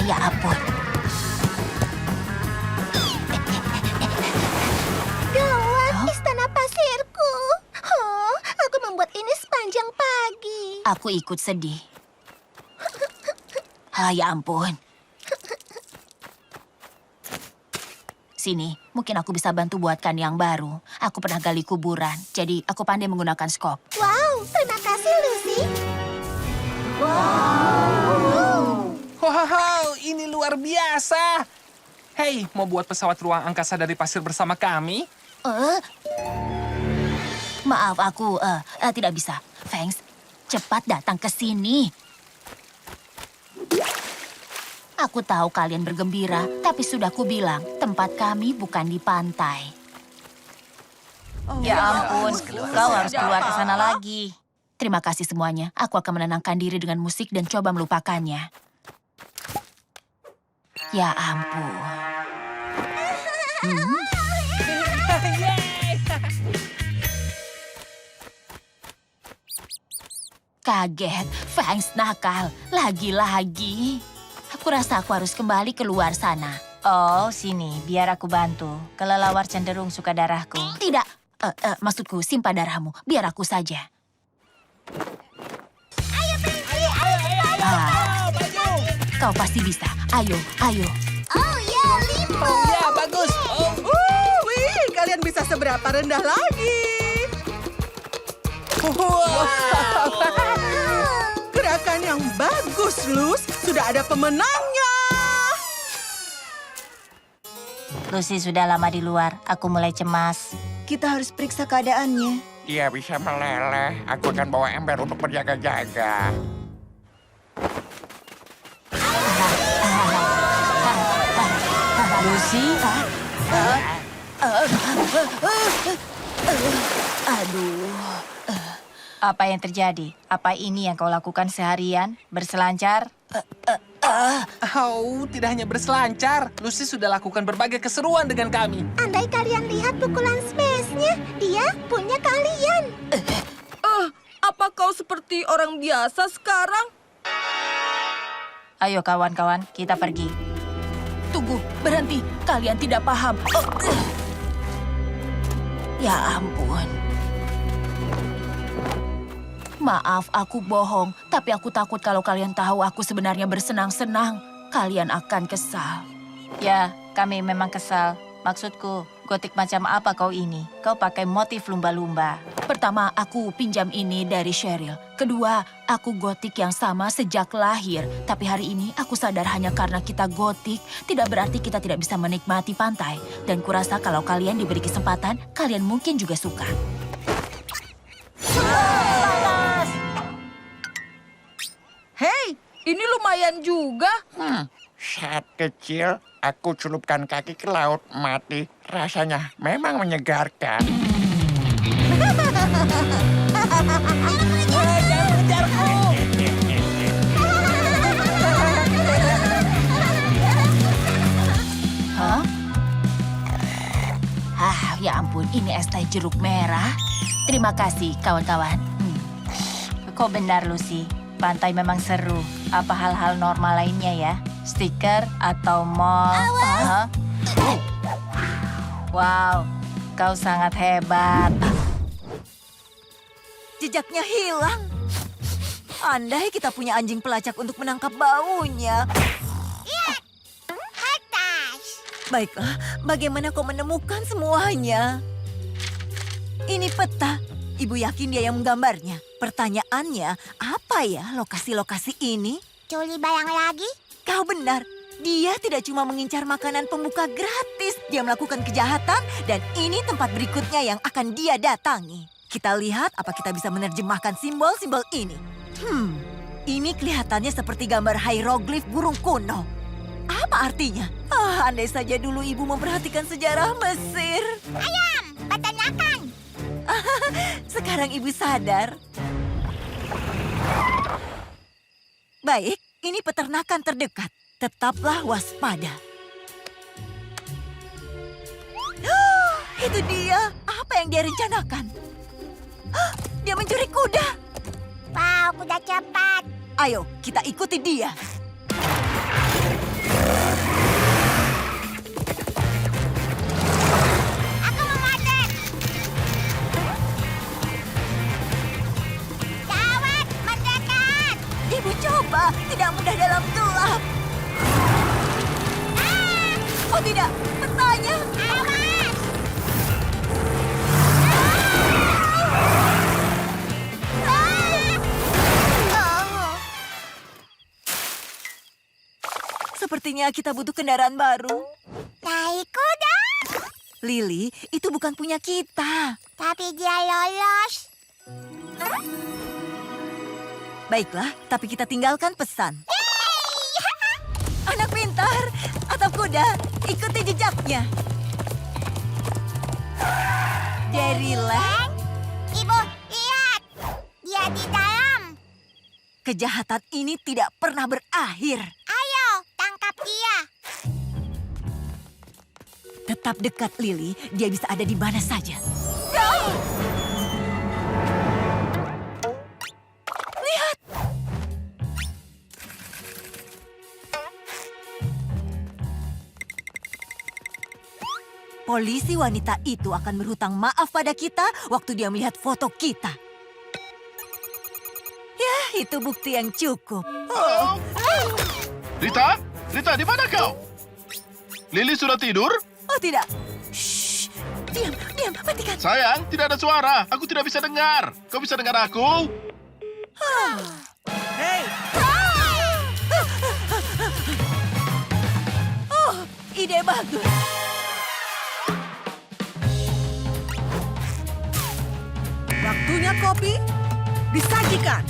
Ya ampun. Gawat, istana pasirku. Oh, aku membuat ini sepanjang pagi. Aku ikut sedih. Ya ampun. Sini, mungkin aku bisa bantu buatkan yang baru. Aku pernah gali kuburan, jadi aku pandai menggunakan skop. Wow, terima kasih, Lucy. Wow, ini luar biasa. Hei, mau buat pesawat ruang angkasa dari pasir bersama kami? Maaf, aku tidak bisa. Fangs, cepat datang ke sini. Aku tahu kalian bergembira, tapi sudah kubilang, tempat kami bukan di pantai. Ya ampun, kau harus keluar ke sana lagi. Terima kasih semuanya. Aku akan menenangkan diri dengan musik dan coba melupakannya. Ya ampun. Kaget, Fangs nakal. Lagi-lagi. Aku rasa aku harus kembali keluar sana. Oh, sini, biar aku bantu. Kelelawar cenderung suka darahku. Tidak, maksudku simpan darahmu. Biar aku saja. Kau pasti bisa. Ayo, ayo. Oh ya, Limbo. Oh ya, bagus. Oh, Wih, kalian bisa seberapa rendah lagi? Gerakan yang bagus, Luz. Sudah ada pemenangnya. Lucy sudah lama di luar, aku mulai cemas. Kita harus periksa keadaannya. Dia bisa meleleh. Aku akan bawa ember untuk berjaga-jaga. Lucy? Aduh. Apa yang terjadi? Apa ini yang kau lakukan seharian? Berselancar? Oh, tidak hanya berselancar. Lucy sudah lakukan berbagai keseruan dengan kami. Andai kalian lihat pukulan smash-nya, dia punya kalian. Apa kau seperti orang biasa sekarang? Ayo kawan-kawan, kita pergi. Tunggu, berhenti. Kalian tidak paham. Ya ampun. Maaf, aku bohong. Tapi aku takut kalau kalian tahu aku sebenarnya bersenang-senang. Kalian akan kesal. Ya, kami memang kesal. Maksudku, gotik macam apa kau ini? Kau pakai motif lumba-lumba. Pertama, aku pinjam ini dari Cheryl. Kedua, aku gotik yang sama sejak lahir. Tapi hari ini aku sadar hanya karena kita gotik, tidak berarti kita tidak bisa menikmati pantai. Dan kurasa kalau kalian diberi kesempatan, kalian mungkin juga suka. Hei, ini lumayan juga. Saat kecil, aku celupkan kaki ke laut mati. Rasanya memang menyegarkan. Hah? Ya ampun, ini es teh jeruk merah. Terima kasih, kawan-kawan. Kau benar, Lucy. Pantai memang seru. Apa hal-hal normal lainnya ya? Stiker atau mall? Hah? Wow, kau sangat hebat. Jejaknya hilang. Andai kita punya anjing pelacak untuk menangkap baunya. Baiklah, bagaimana kau menemukan semuanya? Ini peta. Ibu yakin dia yang menggambarnya. Pertanyaannya, apa ya lokasi-lokasi ini? Culi bayang lagi? Kau benar. Dia tidak cuma mengincar makanan pembuka gratis. Dia melakukan kejahatan dan ini tempat berikutnya yang akan dia datangi. Kita lihat apa kita bisa menerjemahkan simbol-simbol ini. Ini kelihatannya seperti gambar hieroglif burung kuno. Apa artinya? Andai saja dulu ibu memperhatikan sejarah Mesir. Ayam, peternakan. Sekarang ibu sadar. Baik, ini peternakan terdekat. Tetaplah waspada. Itu dia. Apa yang dia rencanakan? Dia mencuri kuda. Wow, kuda cepat. Ayo, kita ikuti dia. tidak mudah dalam gelap. Oh tidak, petanya. Sepertinya kita butuh kendaraan baru. Naik kuda. Lily, itu bukan punya kita. Tapi dia lolos. Baiklah, tapi kita tinggalkan pesan. Anak pintar, atap kuda, ikuti jejaknya. Dairyland, Ibu, lihat. Dia di dalam. kejahatan ini tidak pernah berakhir. Ayo, tangkap dia. Tetap dekat, Lily. Dia bisa ada di mana saja. Lihat! Polisi wanita itu akan berhutang maaf pada kita waktu dia melihat foto kita. Ya, itu bukti yang cukup. Rita? Rita, di mana kau? Lily sudah tidur? Oh, tidak. Shh. Diam, diam, matikan. Sayang, tidak ada suara. Aku tidak bisa dengar. Kau bisa dengar aku? Hei, Oh, ide bagus. waktunya kopi disajikan.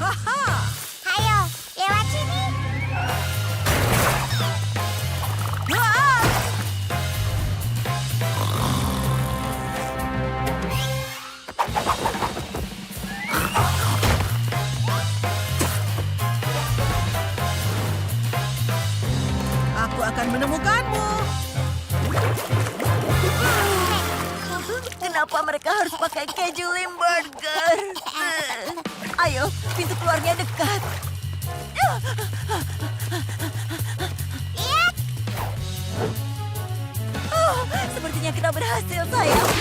Haha, Ayo, lewat sini. wah, aku akan menemukanmu. Kenapa mereka harus pakai keju Limburger? Ayo, pintu keluarnya dekat. Oh, sepertinya kita berhasil, sayang.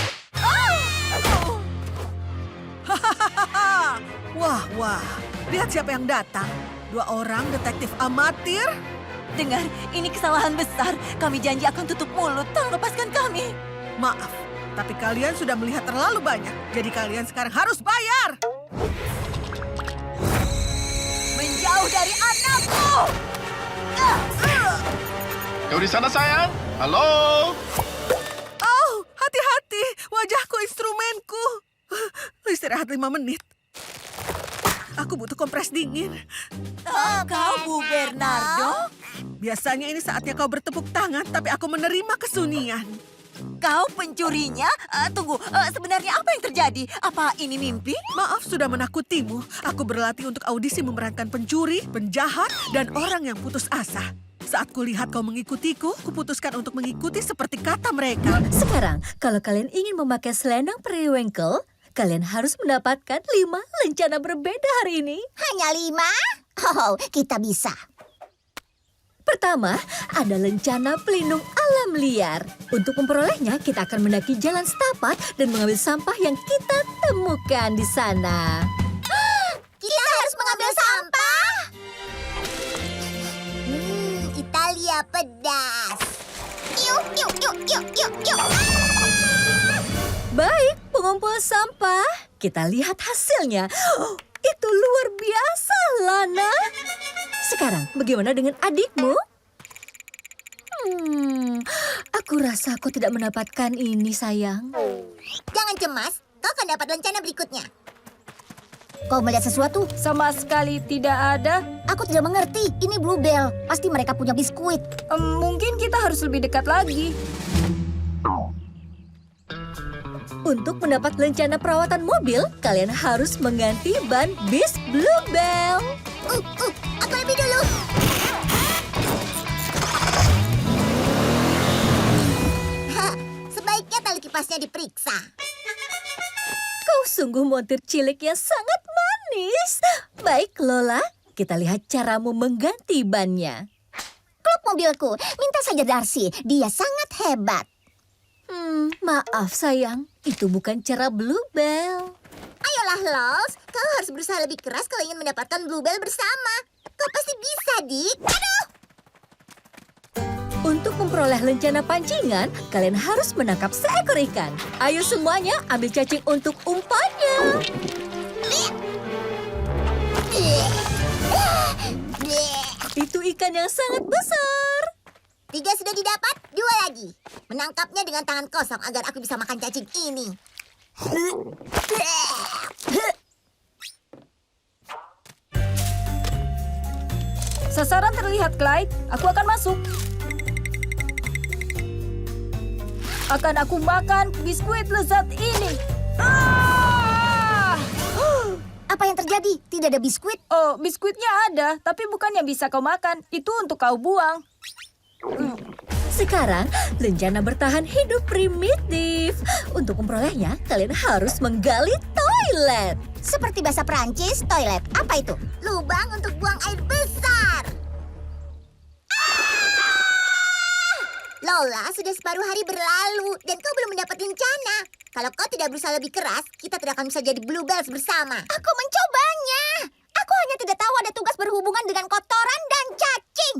Hahaha. Wah, wah. Lihat siapa yang datang. 2 orang detektif amatir. Dengar, ini kesalahan besar. Kami janji akan tutup mulut. Tolong lepaskan kami. Maaf, tapi kalian sudah melihat terlalu banyak. Jadi kalian sekarang harus bayar. Menjauh dari anakku! Kau di sana, sayang? Halo? Oh, hati-hati. Wajahku instrumenku. Istirahat 5 menit. Aku butuh kompres dingin. Kau, Bu Bernardo? Biasanya ini saatnya kau bertepuk tangan, tapi aku menerima kesunyian. Kau pencurinya? Tunggu, sebenarnya apa yang terjadi? Apa ini mimpi? Maaf sudah menakutimu. Aku berlatih untuk audisi memerankan pencuri, penjahat, dan orang yang putus asa. Saat kulihat kau mengikutiku, kuputuskan untuk mengikuti seperti kata mereka. Sekarang, kalau kalian ingin memakai selendang periwinkle, kalian harus mendapatkan 5 lencana berbeda hari ini. Hanya 5? Oh, kita bisa. Pertama, ada lencana pelindung alam liar. Untuk memperolehnya, kita akan mendaki jalan setapak dan mengambil sampah yang kita temukan di sana. Kita harus mengambil sampah. Italia pedas. Yuk, yuk, yuk, yuk, yuk, yuk. Baik, pengumpul sampah. Kita lihat hasilnya. Oh, itu luar biasa, Lana. Sekarang, bagaimana dengan adikmu? Aku rasa aku tidak mendapatkan ini, sayang. Jangan cemas, kau akan dapat lencana berikutnya. Kau melihat sesuatu? Sama sekali tidak ada. Aku tidak mengerti. Ini Bluebell. Pasti mereka punya biskuit. Mungkin kita harus lebih dekat lagi. Untuk mendapat lencana perawatan mobil, kalian harus mengganti ban bis Bluebell. Aku lebih dulu. Sebaiknya tali kipasnya diperiksa. Kau sungguh montir cilik yang sangat manis. Baik, Lola. Kita lihat caramu mengganti bannya. Klub mobilku. Minta saja Darcy. Dia sangat hebat. Maaf sayang, itu bukan cara Bluebell. Ayolah, Lols. Kau harus berusaha lebih keras kalau ingin mendapatkan Bluebell bersama. Kau pasti bisa, Dik. Aduh! Untuk memperoleh lencana pancingan, kalian harus menangkap seekor ikan. Ayo semuanya ambil cacing untuk umpannya. Itu ikan yang sangat besar. 3 sudah didapat, 2 lagi. Menangkapnya dengan tangan kosong agar aku bisa makan cacing ini. Sasaran terlihat, Clyde. Aku akan masuk. Akan aku makan biskuit lezat ini. Ah! Apa yang terjadi? Tidak ada biskuit? Oh, biskuitnya ada, tapi bukan yang bisa kau makan. Itu untuk kau buang. Sekarang, lencana bertahan hidup primitif. Untuk memperolehnya, kalian harus menggali toilet. Seperti bahasa Prancis, toilet. Apa itu? Lubang untuk buang air besar. Lola, sudah separuh hari berlalu dan kau belum mendapat lencana. Kalau kau tidak berusaha lebih keras, kita tidak akan bisa jadi Bluebells bersama. Aku mencobanya. Aku hanya tidak tahu ada tugas berhubungan dengan kotoran dan cacing.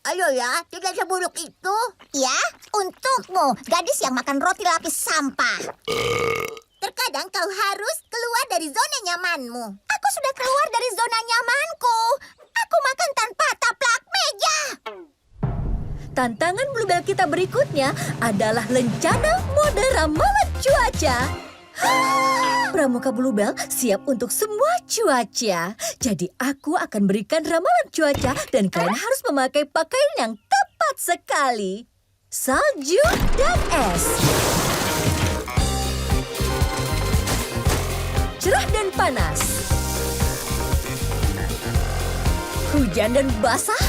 Ayo ya, tidak seburuk itu. Ya, untukmu, gadis yang makan roti lapis sampah. Terkadang kau harus keluar dari zona nyamanmu. Aku sudah keluar dari zona nyamanku. Aku makan tanpa taplak meja. Tantangan Bluebell kita berikutnya adalah lencana mode ramalan cuaca. Pramuka Bluebell siap untuk semua cuaca. Jadi aku akan berikan ramalan cuaca dan kalian harus memakai pakaian yang tepat sekali. Salju dan es. Cerah dan panas. Hujan dan basah.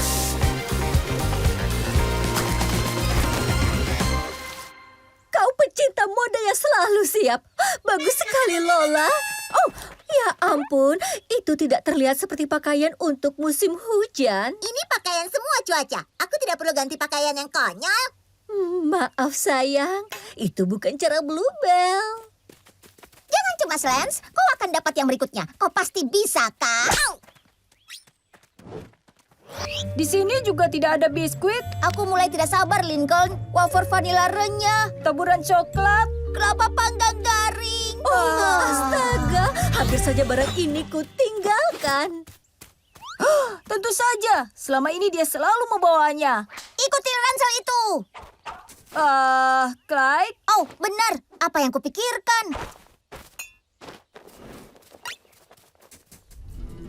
Kau pecinta mode yang selalu siap. Bagus sekali, Lola. Oh, ya ampun. Itu tidak terlihat seperti pakaian untuk musim hujan. Ini pakaian semua cuaca. Aku tidak perlu ganti pakaian yang konyol. Maaf, sayang. Itu bukan cara Bluebell. Jangan cemas, Lance. Kau akan dapat yang berikutnya. Kau pasti bisa, kau. Di sini juga tidak ada biskuit, Aku mulai tidak sabar, Lincoln. Wafer vanila renyah, taburan coklat. kelapa panggang garing. Astaga, hampir saja barang ini ku tinggalkan. Tentu saja, selama ini dia selalu membawanya. Ikuti ransel itu. Clyde, Oh, benar. Apa yang kupikirkan?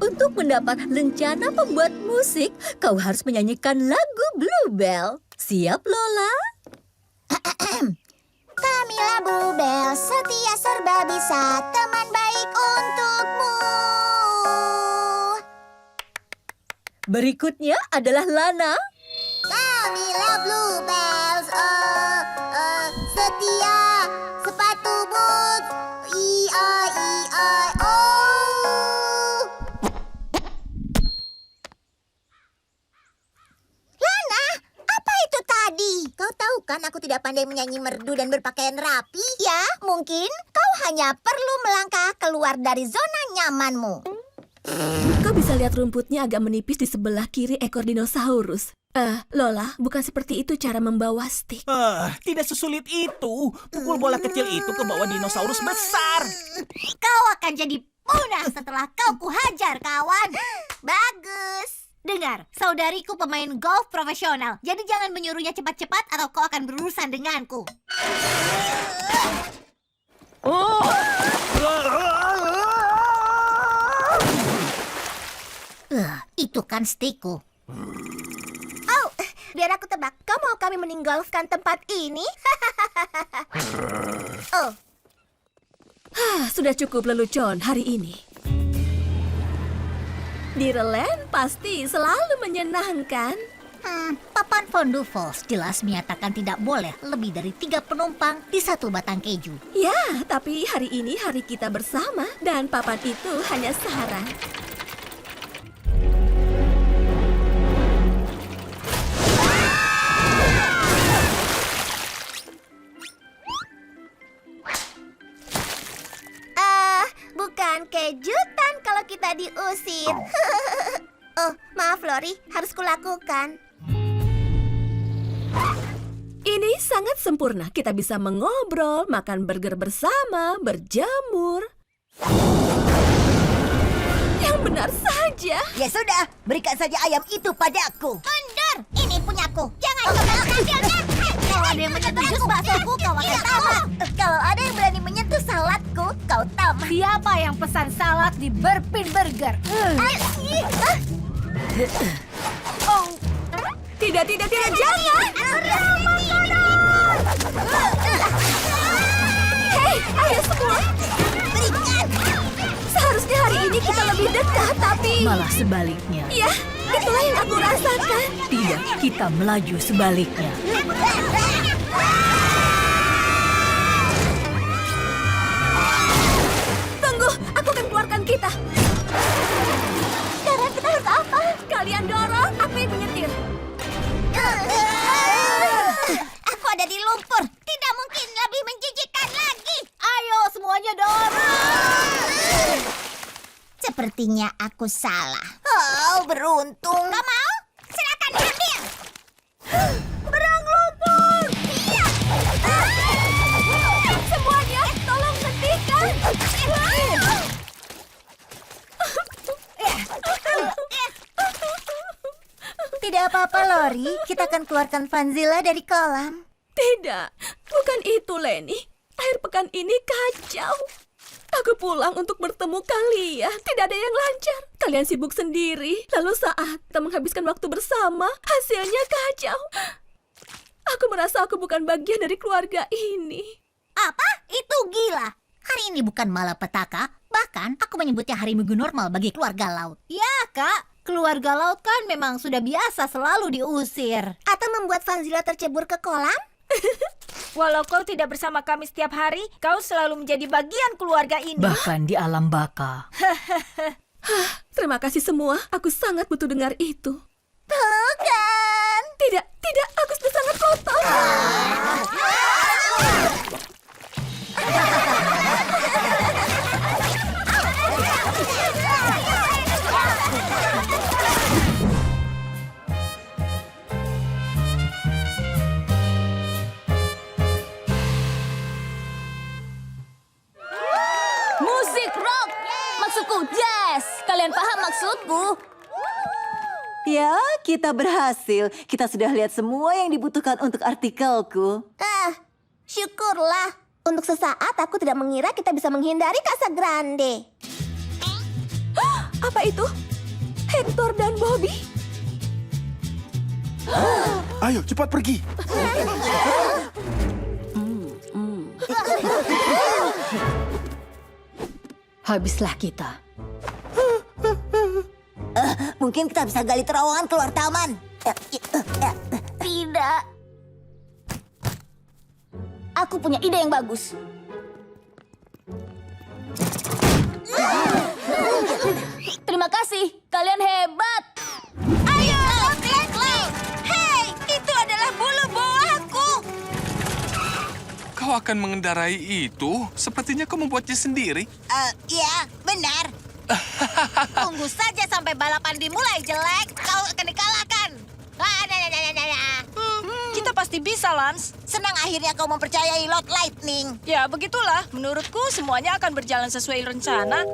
Untuk mendapat lencana pembuat musik, kau harus menyanyikan lagu Bluebell. Siap, Lola? Kamilah Bluebell, setia serba bisa, teman baik untukmu. Berikutnya adalah Lana. Kamilah Bluebells, setia, sepatu boots, I-I-I-I-O. Lana, apa itu tadi? Kau tahu kan aku tidak pandai menyanyi merdu dan berpakaian rapi? Ya, mungkin kau hanya perlu melangkah keluar dari zona nyamanmu. Kau bisa lihat rumputnya agak menipis di sebelah kiri ekor dinosaurus. Lola, bukan seperti itu cara membawa stik. Tidak sesulit itu. Pukul bola kecil itu ke bawah dinosaurus besar. Kau akan jadi punah setelah kau kuhajar, kawan. Bagus. Dengar, saudariku pemain golf profesional. Jadi jangan menyuruhnya cepat-cepat atau kau akan berurusan denganku. Itu kan stikku. Oh, biar aku tebak. Kau mau kami meninggalkan tempat ini? Oh. Sudah cukup lelucon hari ini. Diraland pasti selalu menyenangkan. Papan Fondue Falls jelas menyatakan tidak boleh lebih dari 3 penumpang di satu batang keju. Ya, tapi hari ini hari kita bersama dan papan itu hanya saran. mendapatkan kejutan kalau kita diusir. Oh, maaf Lori, harus kulakukan. Ini sangat sempurna. Kita bisa mengobrol, makan burger bersama, berjamur. Yang benar saja. Ya sudah, berikan saja ayam itu padaku. Mundur, ini punyaku. Jangan coba mengambilnya. Kalau ada yang menyentuh jus baksoku, kau akan tamat. Kalau ada yang berani menyentuh saladku, kau tamat. Siapa yang pesan salad di Burpin Burger? Tidak, jangan. Hei, ayo semua. Berikan. Seharusnya hari ini kita lebih dekat, tapi... Malah sebaliknya. Ya, itulah yang aku rasakan. Tidak, kita melaju sebaliknya. Tunggu, aku akan keluarkan kita. Sekarang kita harus apa? Kalian dorong, aku yang menyetir. Aku ada di lumpur. Tidak mungkin lebih menjijikkan lagi. Ayo semuanya dorong. Sepertinya aku salah. Oh, beruntung. Kau mau? Silakan ambil. Berang lumpur! Iya. Semuanya, tolong hentikan. Tidak apa-apa, Lori. Kita akan keluarkan Vanzilla dari kolam. Tidak, bukan itu, Leni. Akhir pekan ini kacau. Aku pulang untuk bertemu kalian. Tidak ada yang lancar. Kalian sibuk sendiri. Lalu saat kita menghabiskan waktu bersama, hasilnya kacau. Aku merasa aku bukan bagian dari keluarga ini. Apa? Itu gila. Hari ini bukan malapetaka. Bahkan aku menyebutnya hari minggu normal bagi keluarga laut. Ya, Kak. Keluarga laut kan memang sudah biasa selalu diusir. Atau membuat Vanzilla tercebur ke kolam? Walau kau tidak bersama kami setiap hari, kau selalu menjadi bagian keluarga ini. Bahkan di alam baka. Terima kasih semua. Aku sangat butuh dengar itu. Bukan. Tidak, aku sudah sangat kotor. Musik rock! Maksudku jazz! Kalian paham maksudku? Ya, kita berhasil. Kita sudah lihat semua yang dibutuhkan untuk artikelku. Syukurlah. Untuk sesaat aku tidak mengira kita bisa menghindari Casa Grande. Apa itu? Hector dan Bobby? Ayo, cepat pergi. Habislah kita. Mungkin kita bisa gali terowongan keluar taman. Tidak. Aku punya ide yang bagus. Terima kasih, kalian hebat. Ayo, Leslie. Hei, itu adalah bulu boaku. Kau akan mengendarai itu? Sepertinya kau membuatnya sendiri. Ya, benar. Tunggu saja sampai balapan dimulai, jelek. Kau akan dikalahkan. Kita pasti bisa, Lance. Senang akhirnya kau mempercayai Lord Lightning. Ya, begitulah. Menurutku semuanya akan berjalan sesuai rencana.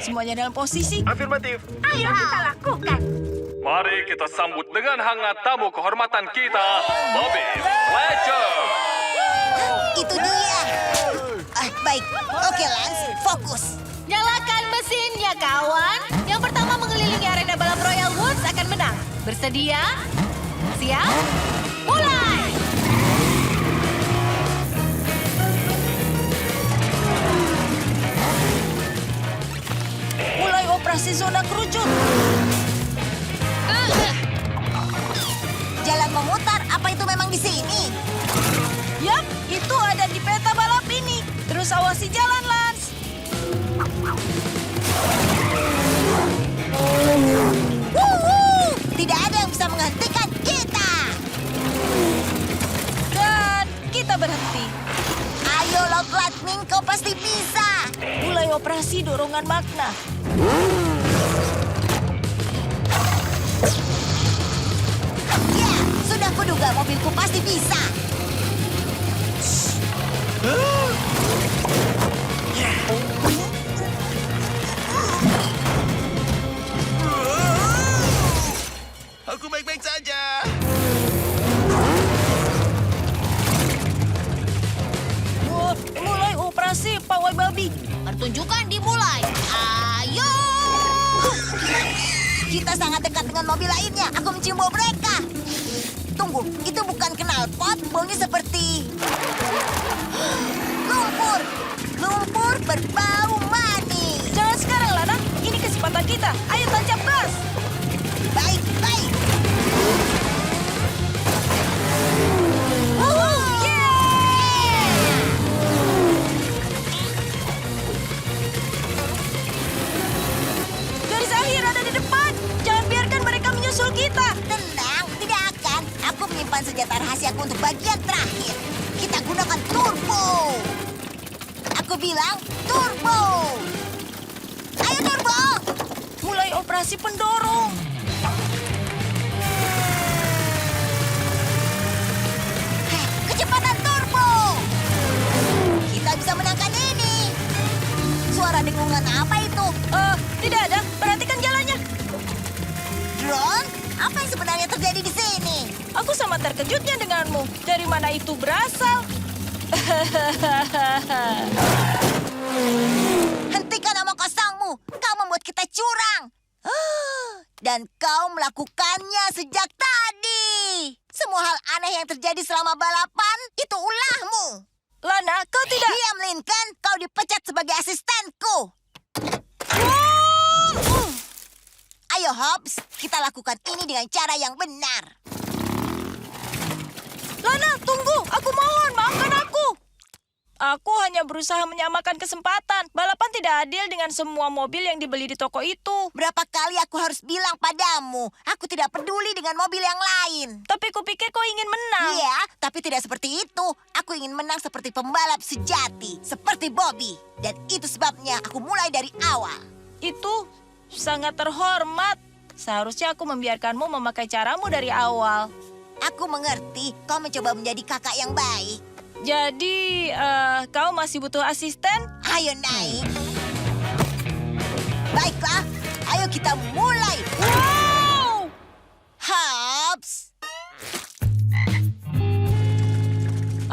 Semuanya dalam posisi. Afirmatif. Ayo kita lakukan. Mari kita sambut dengan hangat tamu kehormatan kita, Bobby Fletcher. Itu dia. Baik. Oke, Lance. Fokus. Nyalakan mesinnya, kawan. Yang pertama mengelilingi arena balap Royal Woods akan menang. Bersedia? Siap? Mulai! Mulai operasi zona kerucut. Jalan memutar. Apa itu memang di sini? Yap, itu ada di peta balap ini. Terus awasi jalan, Lance. Tidak ada yang bisa menghentikan kita. Dan kita berhenti. Ayo, Lord Lightning. Kau pasti bisa. operasi dorongan magna. Ya, sudah kuduga mobilku pasti bisa. Aku baik-baik saja. Mulai operasi pawai babi. Pertunjukan dimulai. Ayo! Kita sangat dekat dengan mobil lainnya. Aku mencium bau mereka. Tunggu, itu bukan knalpot. Baunya seperti lumpur. Lumpur berbau manis. Jangan sekarang, Lana. Ini kesempatan kita. Ayo tancap gas. Baik, baik. Garis akhir ada di depan. Jangan biarkan mereka menyusul kita. Tenang, tidak akan. Aku menyimpan senjata rahasiaku untuk bagian terakhir. Kita gunakan turbo. Aku bilang turbo. Ayo turbo. Mulai operasi pendorong. Kecepatan turbo. Kita bisa menangkan ini. Suara dengungan apa itu? Tidak ada. Perhatikan jalannya. Drone? Apa yang sebenarnya terjadi di sini? Aku sama terkejutnya denganmu. Dari mana itu berasal? Hentikan omong kosongmu. Kau membuat kita curang. Dan kau melakukannya sejak tadi. Semua hal aneh yang terjadi selama balapan itu ulahmu. Lana, kau tidak... Diam, Lincoln. Kau dipecat sebagai asistenku. Ayo, Hobbs. Kita lakukan ini dengan cara yang benar. Lana, tunggu. Aku mohon, maafkan aku. Aku hanya berusaha menyamakan kesempatan. Balapan tidak adil dengan semua mobil yang dibeli di toko itu. Berapa kali aku harus bilang padamu, aku tidak peduli dengan mobil yang lain. Tapi kupikir kau ingin menang. Iya, tapi tidak seperti itu. Aku ingin menang seperti pembalap sejati, seperti Bobby. Dan itu sebabnya aku mulai dari awal. Itu sangat terhormat. Seharusnya aku membiarkanmu memakai caramu dari awal. Aku mengerti, kau mencoba menjadi kakak yang baik. Jadi, kau masih butuh asisten? Ayo naik. Baiklah, ayo kita mulai. Wow! Hobbs.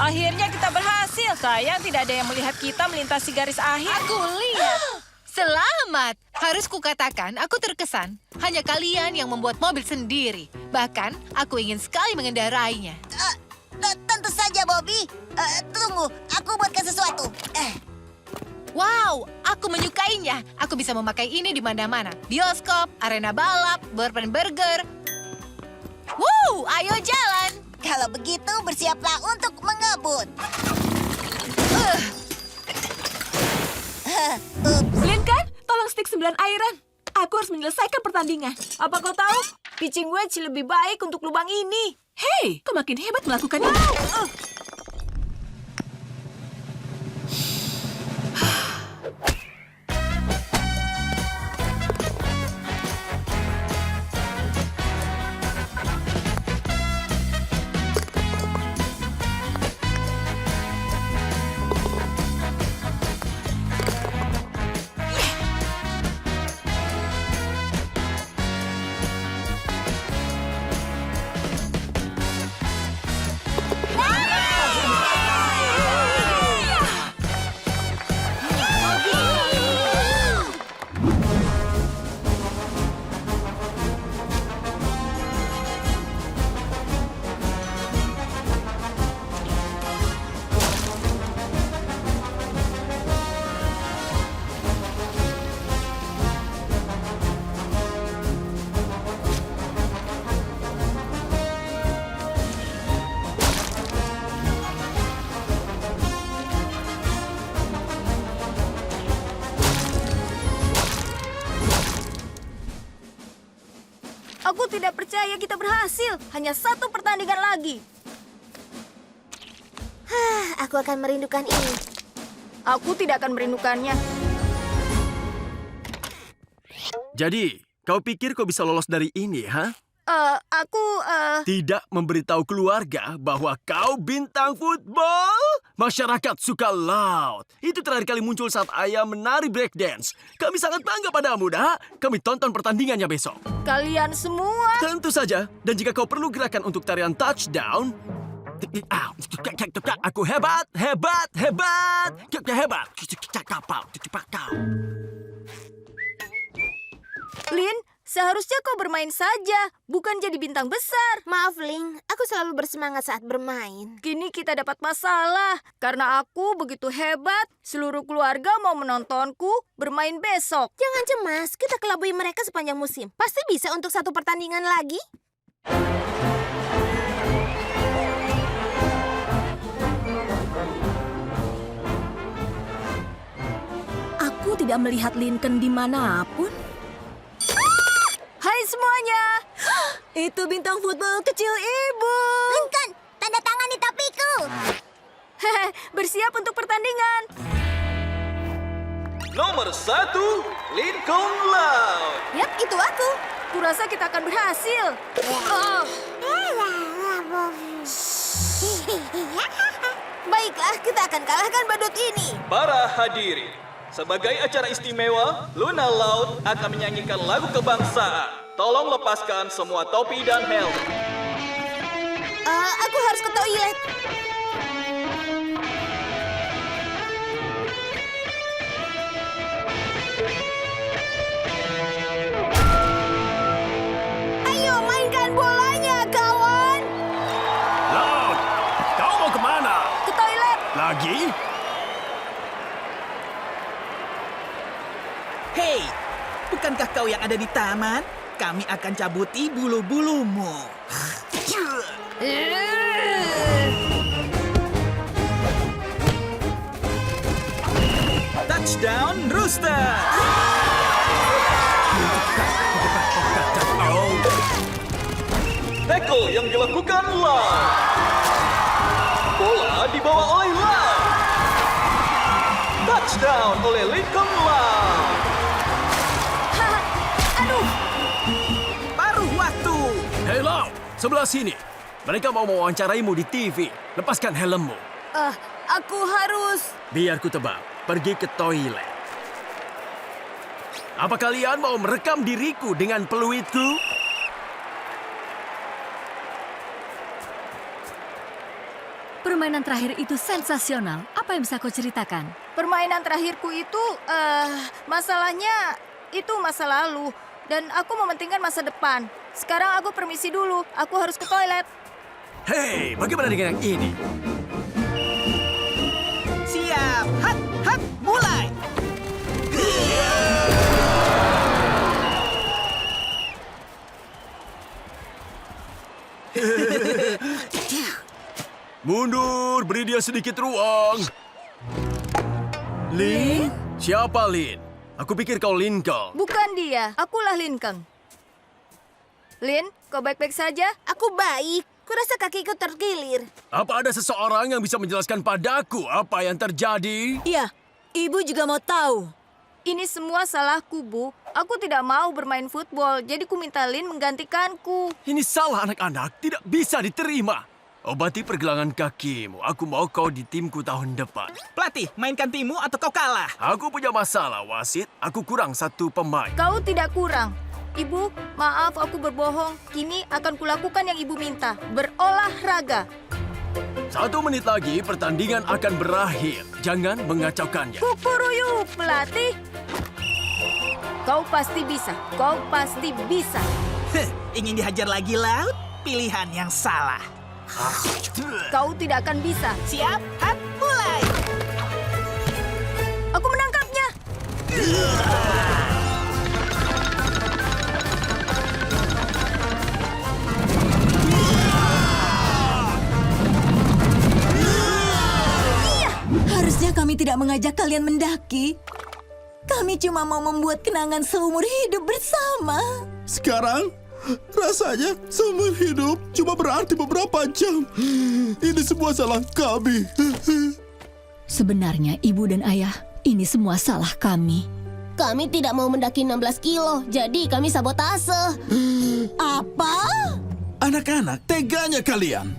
Akhirnya kita berhasil. Sayang tidak ada yang melihat kita melintasi garis akhir. Aku lihat. Selamat. Harus kukatakan, aku terkesan. Hanya kalian yang membuat mobil sendiri. Bahkan, aku ingin sekali mengendarainya. Tentu saja, Bobby. Tunggu, aku buatkan sesuatu. Wow, aku menyukainya. Aku bisa memakai ini di mana-mana. Bioskop, arena balap, Bourbon Burger. Wow, ayo jalan. Kalau begitu, bersiaplah untuk mengebut. Lincoln, tolong stick 9 airan. Aku harus menyelesaikan pertandingan. Apa kau tahu? Pitching wedge lebih baik untuk lubang ini. Hei, kau makin hebat melakukannya. Aku tidak percaya kita berhasil. Hanya satu pertandingan lagi. Aku akan merindukan ini. Aku tidak akan merindukannya. Jadi, kau pikir kau bisa lolos dari ini, ha? Aku Tidak memberitahu keluarga bahwa kau bintang football? Masyarakat suka laut. Itu terakhir kali muncul saat ayah menari breakdance. Kami sangat bangga padamu, dah. Kami tonton pertandingannya besok. kalian semua. Tentu saja. Dan jika kau perlu gerakan untuk tarian touchdown... Aku hebat, hebat, hebat. Hebat. Lin, seharusnya kau bermain saja, bukan jadi bintang besar. Maaf, Ling. Aku selalu bersemangat saat bermain. Kini kita dapat masalah. Karena aku begitu hebat, seluruh keluarga mau menontonku bermain besok. Jangan cemas, kita kelabui mereka sepanjang musim. Pasti bisa untuk satu pertandingan lagi. Aku tidak melihat Lincoln dimanapun. Hai semuanya. Itu bintang football kecil ibu. Lincoln, tanda tangani topiku. Hehe, bersiap untuk pertandingan. Nomor 1, Lincoln Loud. Yap, itu aku. Kurasa kita akan berhasil. Baiklah, kita akan kalahkan badut ini. Para hadirin, sebagai acara istimewa, Luna Loud akan menyanyikan lagu kebangsaan. Tolong lepaskan semua topi dan helm. Aku harus ke toilet. Ayo mainkan bolanya, kawan. Loud, kau mau kemana? Ke toilet. Lagi? Hei, bukankah kau yang ada di taman? Kami akan cabuti bulu-bulumu. Touchdown, Rooster! Tackle yang dilakukan Loud. Bola dibawa oleh Loud. Touchdown oleh Lincoln Loud. Aduh. Paruh waktu. Hei Loud, sebelah sini. Mereka mau mewawancaraimu di TV. Lepaskan helmmu. Aku harus. Biar ku tebak, pergi ke toilet. Apa kalian mau merekam diriku dengan peluitku? Permainan terakhir itu sensasional. Apa yang bisa kau ceritakan? Permainan terakhirku itu, masalahnya itu masa lalu. Dan aku mementingkan masa depan. Sekarang aku permisi dulu. Aku harus ke toilet. Hei, bagaimana dengan yang ini? Siap, hat, hat, mulai. Mundur, beri dia sedikit ruang. Lin? Siapa Lin? Aku pikir kau Lincoln. Bukan dia, akulah Lincoln. Lin, kau baik-baik saja? Aku baik. Kurasa kakiku terkilir. Apa ada seseorang yang bisa menjelaskan padaku apa yang terjadi? Iya, ibu juga mau tahu. Ini semua salahku, Bu. Aku tidak mau bermain football, jadi ku minta Lin menggantikanku. Ini salah anak-anak, tidak bisa diterima. Obati pergelangan kakimu. Aku mau kau di timku tahun depan. Pelatih, mainkan timmu atau kau kalah. Aku punya masalah, wasit. Aku kurang satu pemain. Kau tidak kurang. Ibu, maaf aku berbohong. Kini akan kulakukan yang ibu minta. Berolahraga. 1 menit lagi pertandingan akan berakhir. Jangan mengacaukannya. Kukuruyu, pelatih. Kau pasti bisa. Kau pasti bisa. Ingin dihajar lagi, Laut? Pilihan yang salah. Kau tidak akan bisa. Siap, hat, mulai. Aku menangkapnya. Harusnya kami tidak mengajak kalian mendaki. Kami cuma mau membuat kenangan seumur hidup bersama. Sekarang, rasanya seumur hidup cuma berarti beberapa jam. Ini semua salah kami. Sebenarnya ibu dan ayah, ini semua salah kami. Kami tidak mau mendaki 16 kilo, jadi kami sabotase. Apa? Anak-anak, teganya kalian.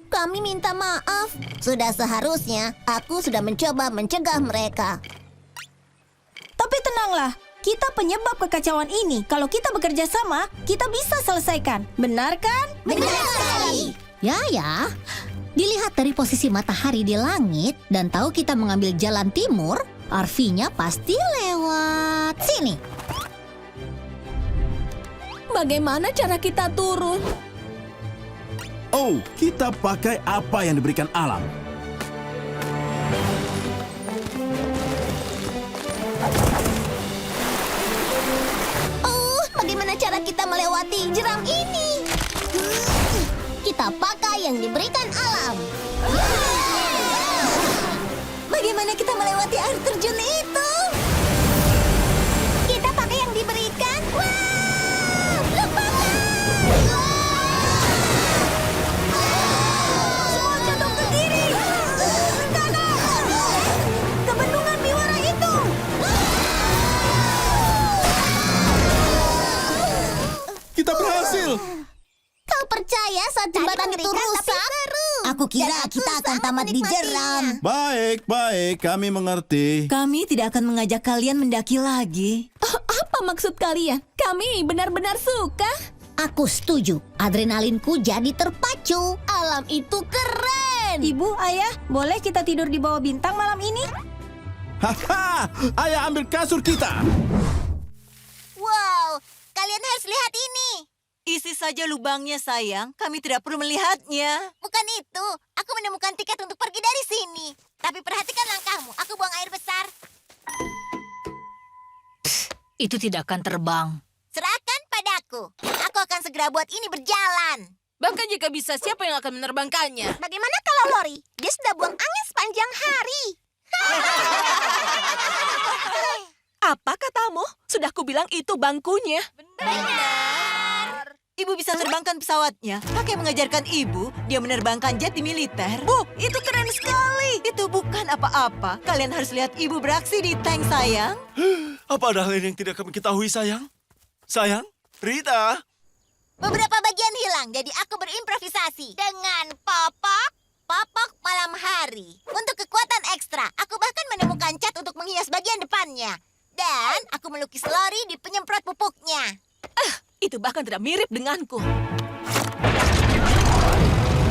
Kami minta maaf. Sudah seharusnya aku sudah mencoba mencegah mereka. Tapi tenanglah, kita penyebab kekacauan ini. Kalau kita bekerja sama, kita bisa selesaikan. Benar kan? Benar sekali. Ya. Dilihat dari posisi matahari di langit dan tahu kita mengambil jalan timur, RV-nya pasti lewat sini. Bagaimana cara kita turun? Oh, kita pakai apa yang diberikan alam. Oh, bagaimana cara kita melewati jeram ini? Kita pakai yang diberikan alam. Bagaimana kita melewati air terjun itu? Kita pakai yang diberikan. Wow! Lepaskan! Semua jatuh ke kiri. Kanan. Ke bendungan Miwara itu. Kita berhasil. Kau percaya saat jembatan itu rusak? Aku kira kita akan tamat di jeram. Baik, kami mengerti. Kami tidak akan mengajak kalian mendaki lagi. Apa maksud kalian? Kami benar-benar suka. Aku setuju. Adrenalinku jadi terpacu. Alam itu keren. Ibu, ayah, boleh kita tidur di bawah bintang malam ini? Haha, ayah ambil kasur kita. Wow, kalian harus lihat ini. Isi saja lubangnya, sayang. Kami tidak perlu melihatnya. Bukan itu. Aku menemukan tiket untuk pergi dari sini. Tapi perhatikan langkahmu. Aku buang air besar. Itu tidak akan terbang. Serahkan padaku. Aku akan segera buat ini berjalan. Bahkan jika bisa, siapa yang akan menerbangkannya? Bagaimana kalau Lori? Dia sudah buang angin sepanjang hari. Apa katamu? Sudah kubilang itu bangkunya. Ibu bisa terbangkan pesawatnya. Kakek mengajarkan ibu, dia menerbangkan jet di militer. Bu, itu keren sekali. Itu bukan apa-apa. Kalian harus lihat ibu beraksi di tank, sayang. Apa ada hal lain yang tidak kami ketahui, sayang? Sayang? Rita? Beberapa bagian hilang, jadi aku berimprovisasi. Dengan popok malam hari. Untuk kekuatan ekstra, aku bahkan menemukan cat untuk menghias bagian depannya. Dan aku melukis Lori di penyemprot pupuknya. Itu bahkan tidak mirip denganku.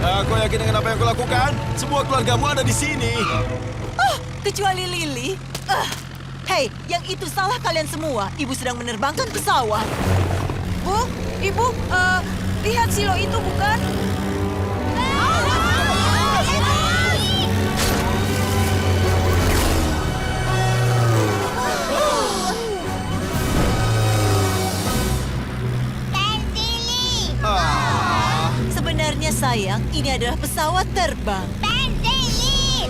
Aku yakin dengan apa yang kau lakukan. Semua keluargamu ada di sini. Kecuali Lily. Hei, yang itu salah kalian semua. Ibu sedang menerbangkan pesawat. Bu, ibu, lihat silo itu bukan? Sebenarnya, sayang, ini adalah pesawat terbang. Pensili!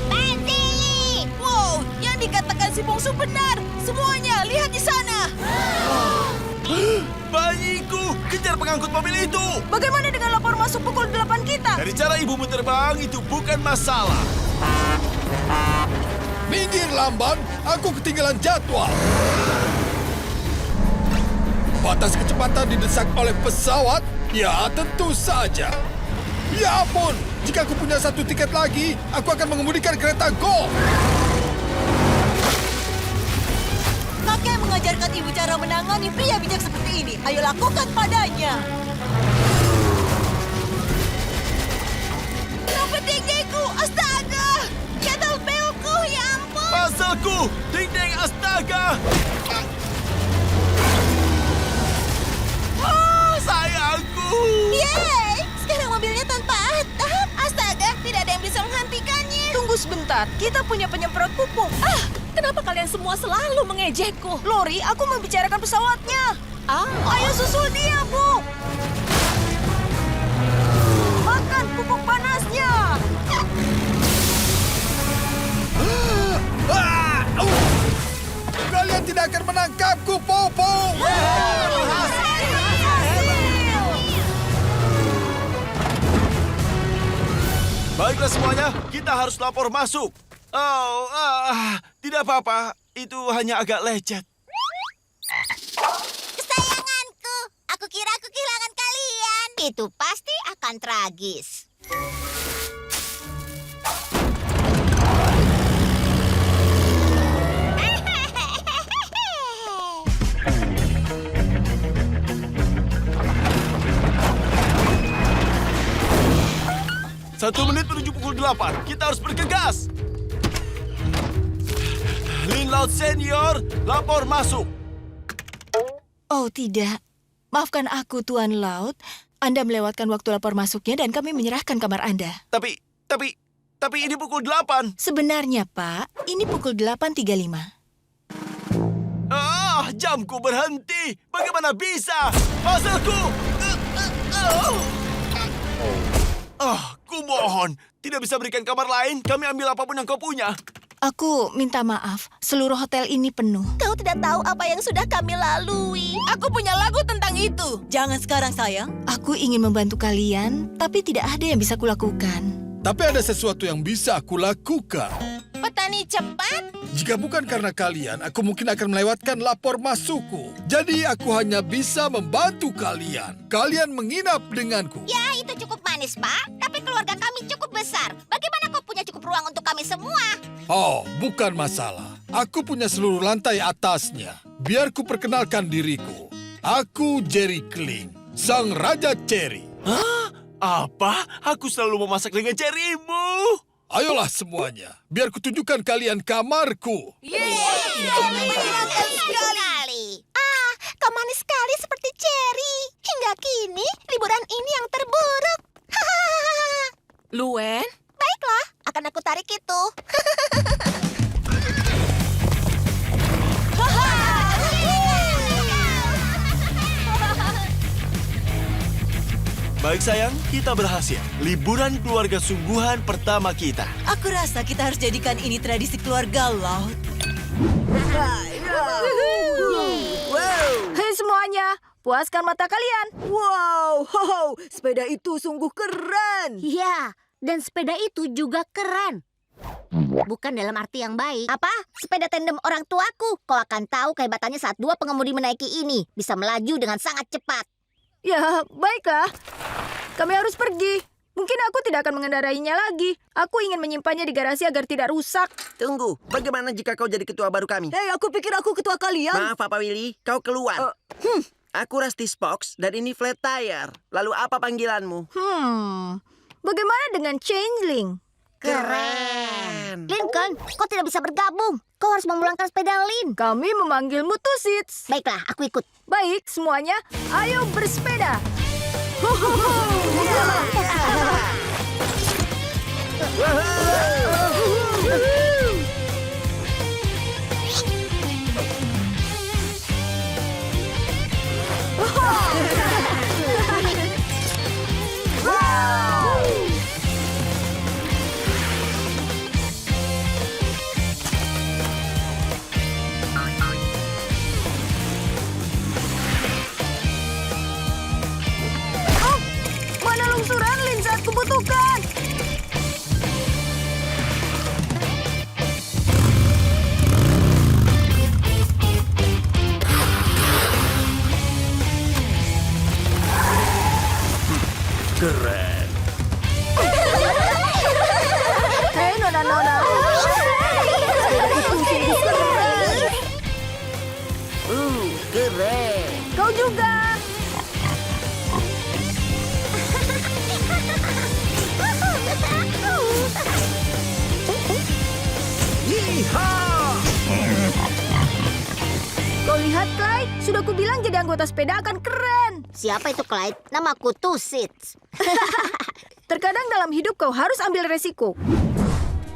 Wow, yang dikatakan si bungsu benar. Semuanya, lihat di sana. Bayiku, kejar pengangkut mobil itu. Bagaimana dengan lapor masuk pukul 8 kita? Dari cara ibumu terbang, itu bukan masalah. Minggir lamban, aku ketinggalan jadwal. Batas kecepatan didesak oleh pesawat? Ya, tentu saja. Ya ampun, jika aku punya satu tiket lagi, aku akan mengemudikan kereta golf. Kakek mengajarkan ibu cara menangani pria bijak seperti ini. Ayo lakukan padanya. Kenapa dengdengku? Astaga! Kettlebellku, ya ampun! Pasalku, ding-ding astaga. Sayangku. Yeay! Sekarang mobilnya tanpa atap. Astaga, tidak ada yang bisa menghentikannya. Tunggu sebentar, kita punya penyemprot pupuk. Kenapa kalian semua selalu mengejekku? Lori, aku membicarakan pesawatnya. Ayo susul dia, Bu. Makan pupuk panasnya. Kalian tidak akan menangkapku, Popo. Baiklah semuanya, kita harus lapor masuk. Tidak apa-apa, itu hanya agak lecet. Itu pasti akan tragis. Satu menit menuju pukul 8. Kita harus bergegas. Lin Laut Senior, lapor masuk. Oh tidak, maafkan aku Tuan Laut. Anda melewatkan waktu lapor masuknya dan kami menyerahkan kamar Anda. Tapi ini pukul 8. Sebenarnya Pak, ini pukul 8.35. Jamku berhenti. Bagaimana bisa? Puzzleku! Kumohon. Tidak bisa berikan kamar lain? Kami ambil apapun yang kau punya. Aku minta maaf, seluruh hotel ini penuh. Kau tidak tahu apa yang sudah kami lalui. Aku punya lagu tentang itu. Jangan sekarang, sayang. Aku ingin membantu kalian, tapi tidak ada yang bisa kulakukan. Tapi ada sesuatu yang bisa aku lakukan. Petani cepat? Jika bukan karena kalian, aku mungkin akan melewatkan lapor masukku. Jadi aku hanya bisa membantu kalian. Kalian menginap denganku. Ya, itu cukup manis, Pak. Tapi keluarga kami cukup besar. Bagaimana kau punya cukup ruang untuk kami semua? Oh, bukan masalah. Aku punya seluruh lantai atasnya. Biar ku perkenalkan diriku. Aku Jerry Kling, sang Raja Cherry. Hah? Apa? Aku selalu memasak dengan cerimu. Ayolah semuanya, biar kutunjukkan kalian kamarku. Menyenangkan sekali. Kau manis sekali seperti Cherry. Hingga kini, liburan ini yang terburuk. Luen? Baiklah, akan aku tarik itu. Baik sayang, kita berhasil. Liburan keluarga sungguhan pertama kita. Aku rasa kita harus jadikan ini tradisi keluarga laut. Hei semuanya, puaskan mata kalian. Wow, sepeda itu sungguh keren. Ya, dan sepeda itu juga keren. Bukan dalam arti yang baik. Apa? Sepeda tandem orang tuaku. Kau akan tahu kehebatannya saat dua pengemudi menaiki ini. Bisa melaju dengan sangat cepat. Ya, baiklah. Kami harus pergi. Mungkin aku tidak akan mengendarainya lagi. Aku ingin menyimpannya di garasi agar tidak rusak. Tunggu, bagaimana jika kau jadi ketua baru kami? Hei, aku pikir aku ketua kalian. Maaf, Papa Willy, kau keluar. Aku Rusty Spox dan ini Flat Tire. Lalu apa panggilanmu? Bagaimana dengan Changeling? Keren. Lincoln, kau tidak bisa bergabung. Kau harus memulangkan sepeda Lin. Kami memanggilmu Two Seats. Baiklah, aku ikut. Baik, semuanya, ayo bersepeda. Mana lungsuran Lin saat kubutuhkan? Keren. Hei, nona-nona. Keren. Kau juga. Kau lihat, Clyde? Sudah kubilang jadi anggota sepeda akan keren. Siapa itu Clyde? Namaku Two Seats. Terkadang dalam hidup kau harus ambil resiko.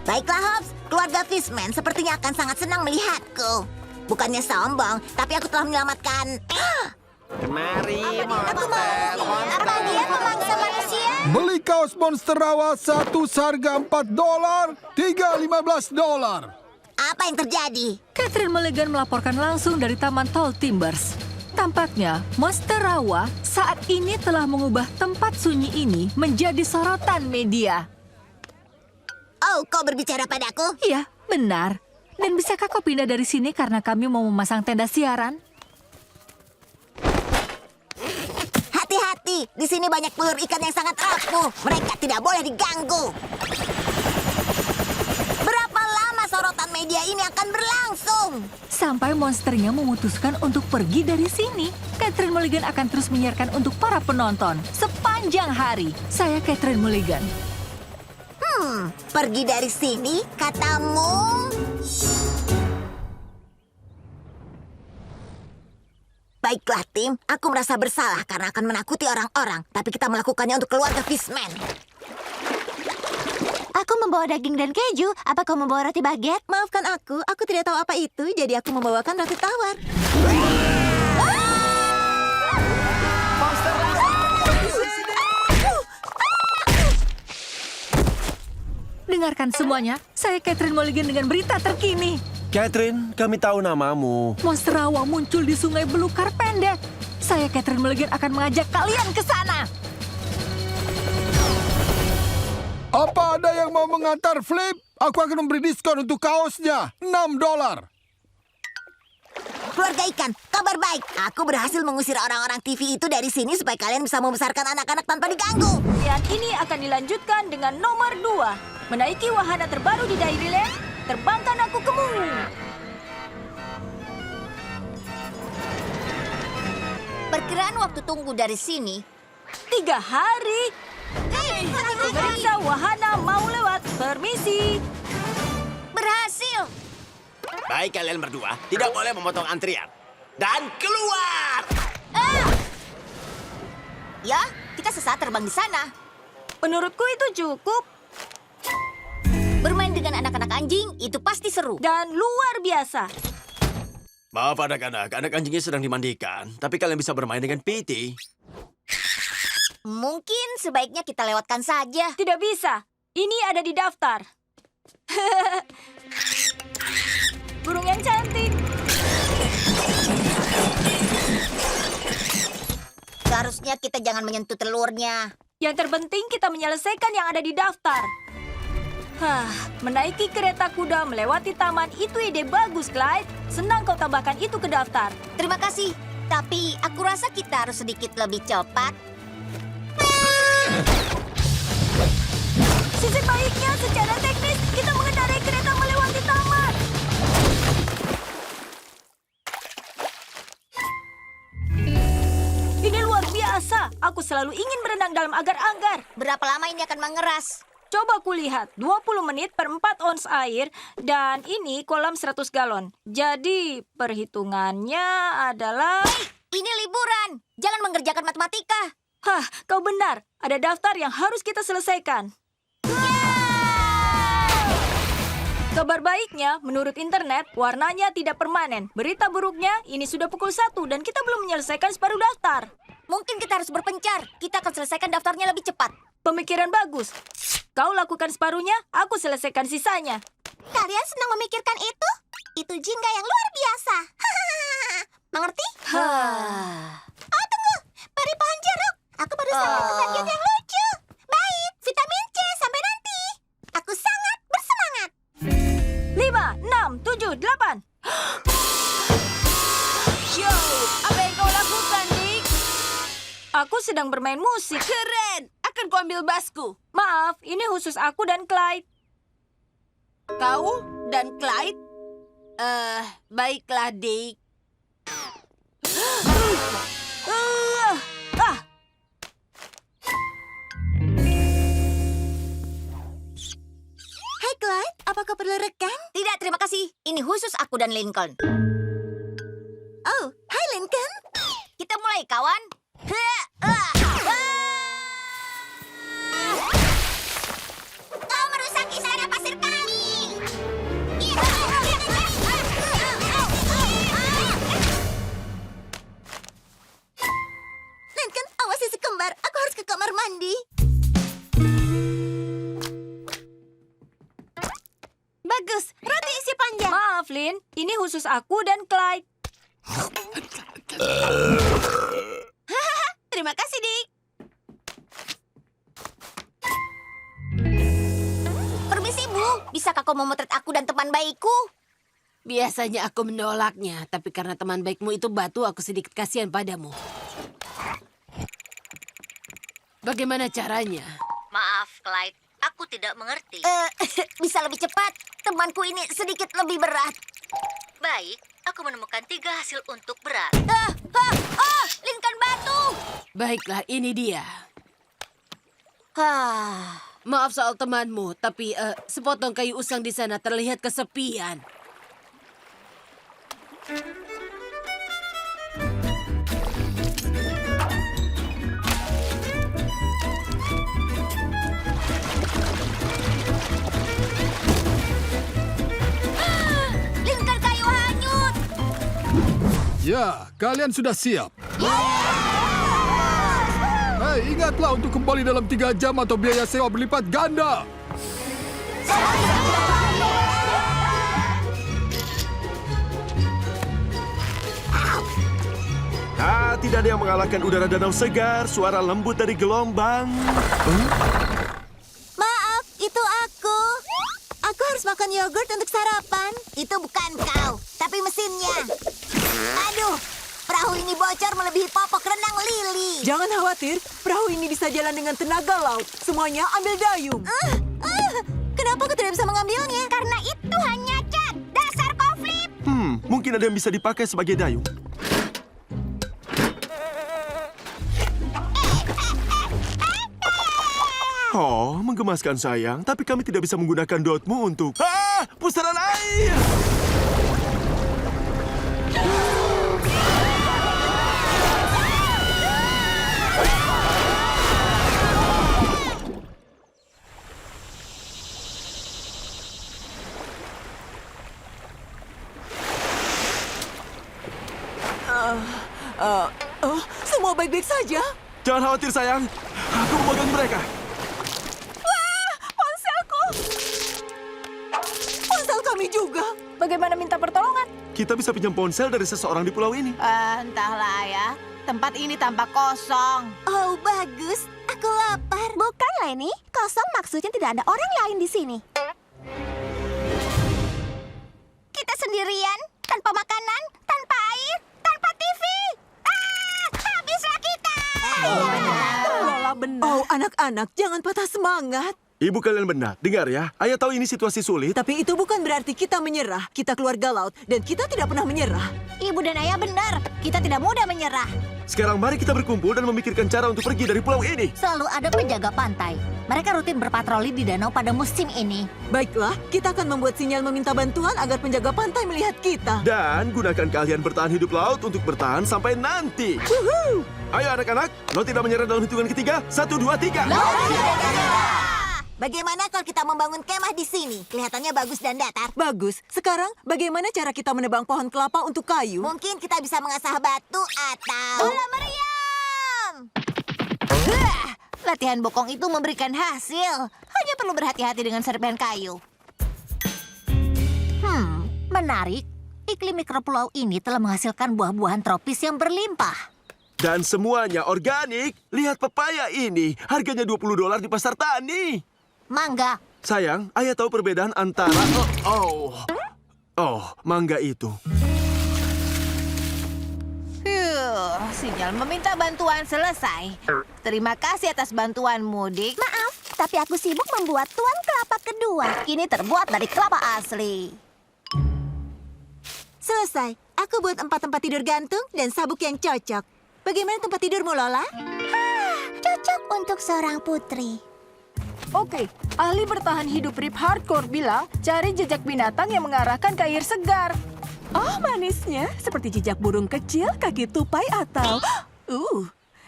Baiklah, Hobbs. Keluarga Fishman sepertinya akan sangat senang melihatku. Bukannya sombong, tapi aku telah menyelamatkan... Mari, Aku mau. Apa dia memangsa manusia? Beli kaos Monster Rawa satu seharga $4, 3 $15. Apa yang terjadi? Catherine Mulligan melaporkan langsung dari Taman Tall Timbers. Tampaknya Monster Rawa saat ini telah mengubah tempat sunyi ini menjadi sorotan media. Oh, kau berbicara padaku? Iya, benar. Dan bisakah kau pindah dari sini karena kami mau memasang tenda siaran? Hati-hati, hati-hati. Di sini banyak telur ikan yang sangat rapuh. Mereka tidak boleh diganggu. Berapa lama sorotan media ini akan berlangsung? Sampai monsternya memutuskan untuk pergi dari sini. Catherine Mulligan akan terus menyiarkan untuk para penonton sepanjang hari. Saya Catherine Mulligan. Pergi dari sini, katamu? Baiklah, tim. Aku merasa bersalah karena akan menakuti orang-orang. Tapi kita melakukannya untuk keluarga Fishman. Aku membawa daging dan keju. Apa kau membawa roti baguette? Maafkan aku tidak tahu apa itu. Jadi aku membawakan roti tawar. Dengarkan semuanya, saya Catherine Mulligan dengan berita terkini. Catherine, kami tahu namamu. Monster rawa muncul di sungai belukar pendek. Saya Catherine Mulligan akan mengajak kalian ke sana. Apa ada yang mau mengantar Flip? Aku akan memberi diskon untuk kaosnya. $6. Keluarga ikan, kabar baik. Aku berhasil mengusir orang-orang TV itu dari sini supaya kalian bisa membesarkan anak-anak tanpa diganggu. Dan ini akan dilanjutkan dengan nomor 2. Menaiki wahana terbaru di Dairyland, terbangkan aku ke moon. Perkiraan waktu tunggu dari sini 3 hari. Pemeriksa wahana mau lewat. Permisi. berhasil. Baik kalian berdua, tidak boleh memotong antrian. Dan keluar! Ya, kita sesaat terbang di sana. Menurutku itu cukup. Bermain dengan anak-anak anjing itu pasti seru. Dan luar biasa. Maaf anak-anak, anak anjingnya sedang dimandikan. Tapi kalian bisa bermain dengan Petey. Mungkin sebaiknya kita lewatkan saja. Tidak bisa. Ini ada di daftar. Burung yang cantik. Seharusnya kita jangan menyentuh telurnya. Yang terpenting kita menyelesaikan yang ada di daftar. Menaiki kereta kuda melewati taman itu ide bagus, Clyde. Senang kau tambahkan itu ke daftar. Terima kasih. Tapi aku rasa kita harus sedikit lebih cepat. Sisi baiknya secara teknis kita mengendarai kereta melewati taman. Ini luar biasa. Aku selalu ingin berenang dalam agar-agar. Berapa lama ini akan mengeras? Coba kulihat, 20 menit per 4 ons air, dan ini kolam 100 galon. Jadi, perhitungannya adalah... Ini liburan, jangan mengerjakan matematika. Kau benar. Ada daftar yang harus kita selesaikan. Kabar baiknya, menurut internet, warnanya tidak permanen. Berita buruknya, ini sudah pukul 1 dan kita belum menyelesaikan separuh daftar. Mungkin kita harus berpencar. Kita akan selesaikan daftarnya lebih cepat. Pemikiran bagus. Kau lakukan separuhnya, aku selesaikan sisanya. Kalian senang memikirkan itu? Itu jingga yang luar biasa. Mengerti? Oh, tunggu. Peri pohon jeruk. Aku baru sampai ke bagian yang lucu. Baik, vitamin C. Sampai nanti. Aku sangat bersemangat. 5, 6, 7, 8. Yo, apa yang kau lakukan, Dick? Aku sedang bermain musik. Keren! Akan kuambil basku. Maaf, ini khusus aku dan Clyde. Kau dan Clyde? Baiklah, Dick. Hai Clyde, apakah perlu rekan? Tidak, terima kasih. Ini khusus aku dan Lincoln. Oh, hai Lincoln. Kita mulai, kawan. Kau merusak istana pasir kami. Lincoln, awas sisi kembar. Aku harus ke kamar mandi. Bagus, roti isi panjang. Maaf, Lin. Ini khusus aku dan Clyde. Terima kasih, Dick. Permisi, Bu. Bisakah kau memotret aku dan teman baikku? Biasanya aku menolaknya, tapi karena teman baikmu itu batu, aku sedikit kasihan padamu. Bagaimana caranya? Maaf, Clyde. Aku tidak mengerti. Bisa lebih cepat. Temanku ini sedikit lebih berat. Baik, aku menemukan 3 hasil untuk berat. Lincoln batu. Baiklah, ini dia. Maaf soal temanmu, tapi sepotong kayu usang di sana terlihat kesepian. Lincoln kayu hanyut. Ya, kalian sudah siap. Hei, ingatlah untuk kembali dalam 3 jam atau biaya sewa berlipat ganda. Tidak ada yang mengalahkan udara danau segar, suara lembut dari gelombang. Maaf, itu aku. Aku harus makan yogurt untuk sarapan. Itu bukan kau, tapi mesinnya. Aduh, perahu ini bocor melebihi popok renang Lily. Jangan khawatir, perahu ini bisa jalan dengan tenaga laut. Semuanya ambil dayung. Kenapa aku tidak bisa mengambilnya? Karena itu hanya cat. Dasar konflik. Mungkin ada yang bisa dipakai sebagai dayung. Oh, menggemaskan sayang. Tapi kami tidak bisa menggunakan dotmu untuk... pusaran air! Semua baik-baik saja. Jangan khawatir, sayang. Aku memegang mereka. Ponselku! Ponsel kami juga. Bagaimana minta pertolongan? Kita bisa pinjam ponsel dari seseorang di pulau ini. Entahlah ya. Tempat ini tampak kosong. Oh, bagus. Aku lapar. Bukan, Lenny. Kosong maksudnya tidak ada orang lain di sini. Kita sendirian, tanpa makanan, tanpa air, tanpa TV. Habislah kita! Lola benar. Oh, anak-anak, jangan patah semangat. Ibu kalian benar. Dengar ya, ayah tahu ini situasi sulit. Tapi itu bukan berarti kita menyerah. Kita keluarga laut dan kita tidak pernah menyerah. Ibu dan ayah benar. Kita tidak mudah menyerah. Sekarang mari kita berkumpul dan memikirkan cara untuk pergi dari pulau ini. Selalu ada penjaga pantai. Mereka rutin berpatroli di danau pada musim ini. Baiklah, kita akan membuat sinyal meminta bantuan agar penjaga pantai melihat kita. Dan gunakan keahlian bertahan hidup laut untuk bertahan sampai nanti. Woohoo! Ayo anak-anak, lo tidak menyerah dalam hitungan ketiga. 1, 2, 3. Bagaimana kalau kita membangun kemah di sini? Kelihatannya bagus dan datar. Bagus. Sekarang, bagaimana cara kita menebang pohon kelapa untuk kayu? Mungkin kita bisa mengasah batu atau... Bola meriam! Latihan bokong itu memberikan hasil. Hanya perlu berhati-hati dengan serpihan kayu. Menarik. Iklim mikropulau ini telah menghasilkan buah-buahan tropis yang berlimpah. Dan semuanya organik. Lihat pepaya ini. Harganya $20 di pasar tani. Mangga. Sayang, ayah tahu perbedaan antara... Oh, mangga itu. Sinyal meminta bantuan selesai. Terima kasih atas bantuanmu, Dick. Maaf, tapi aku sibuk membuat tuan kelapa kedua. Ini terbuat dari kelapa asli. Selesai. Aku buat 4 tempat tidur gantung dan sabuk yang cocok. Bagaimana tempat tidurmu, Lola? Cocok untuk seorang putri. Oke, ahli bertahan hidup Rip Hardcore bilang cari jejak binatang yang mengarahkan ke air segar. Oh, manisnya. Seperti jejak burung kecil, kaki tupai atau...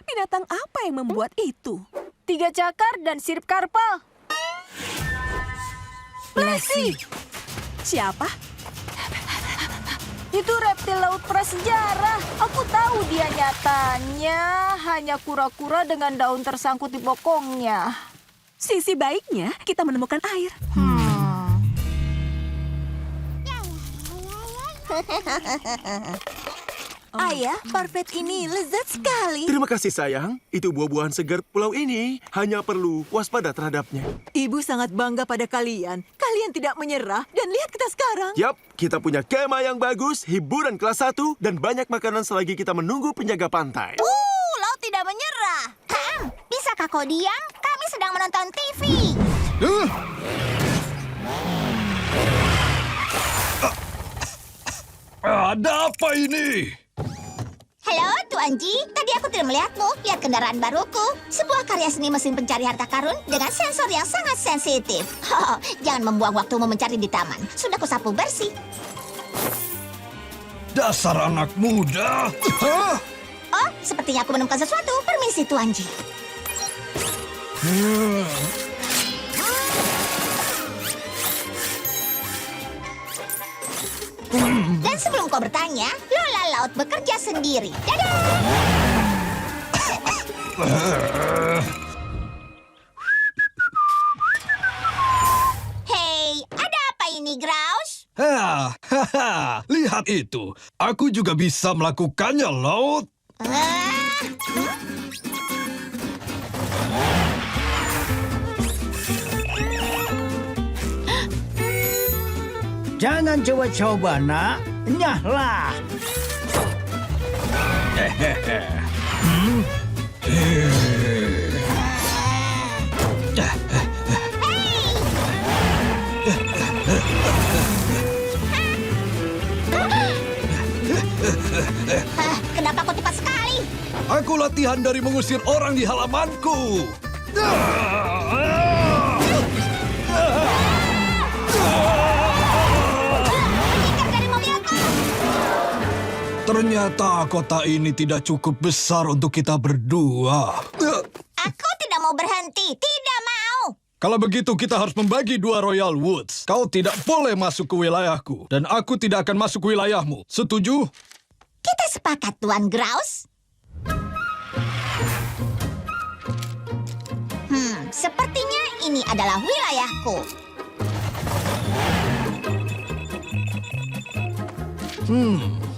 binatang apa yang membuat itu? 3 cakar dan sirip karpal. Lassie. Siapa? Itu reptil laut prasejarah. Aku tahu dia nyatanya hanya kura-kura dengan daun tersangkut di bokongnya. Sisi baiknya, kita menemukan air. Ayah, parfait ini lezat sekali. Terima kasih, sayang. Itu buah-buahan segar pulau ini. Hanya perlu waspada terhadapnya. Ibu sangat bangga pada kalian. Kalian tidak menyerah. Dan lihat kita sekarang. Yap, kita punya kemah yang bagus, hiburan kelas 1, dan banyak makanan selagi kita menunggu penjaga pantai. Laut tidak menyerah. Bisakah Apakah kau diam? Kami sedang menonton TV. Ada apa ini? Halo, Tuan Ji. Tadi aku tidak melihatmu. Lihat kendaraan baruku. Sebuah karya seni mesin pencari harta karun dengan sensor yang sangat sensitif. Oh, jangan membuang waktumu mencari di taman. Sudah kusapu bersih. Dasar anak muda. Hah? Oh, sepertinya aku menemukan sesuatu. Permisi, Tuan Ji. Dan sebelum kau bertanya, Lola Laut bekerja sendiri. Dadah! Hei, ada apa ini, Grouse? Lihat itu. Aku juga bisa melakukannya, Laut. Jangan coba-coba, nak. Nyahlah. Kenapa kau cepat sekali? Aku latihan dari mengusir orang di halamanku. Ternyata kota ini tidak cukup besar untuk kita berdua. Aku tidak mau berhenti. Tidak mau. Kalau begitu kita harus membagi 2 Royal Woods. Kau tidak boleh masuk ke wilayahku. Dan aku tidak akan masuk ke wilayahmu. Setuju? Kita sepakat, Tuan Grouse. Sepertinya ini adalah wilayahku.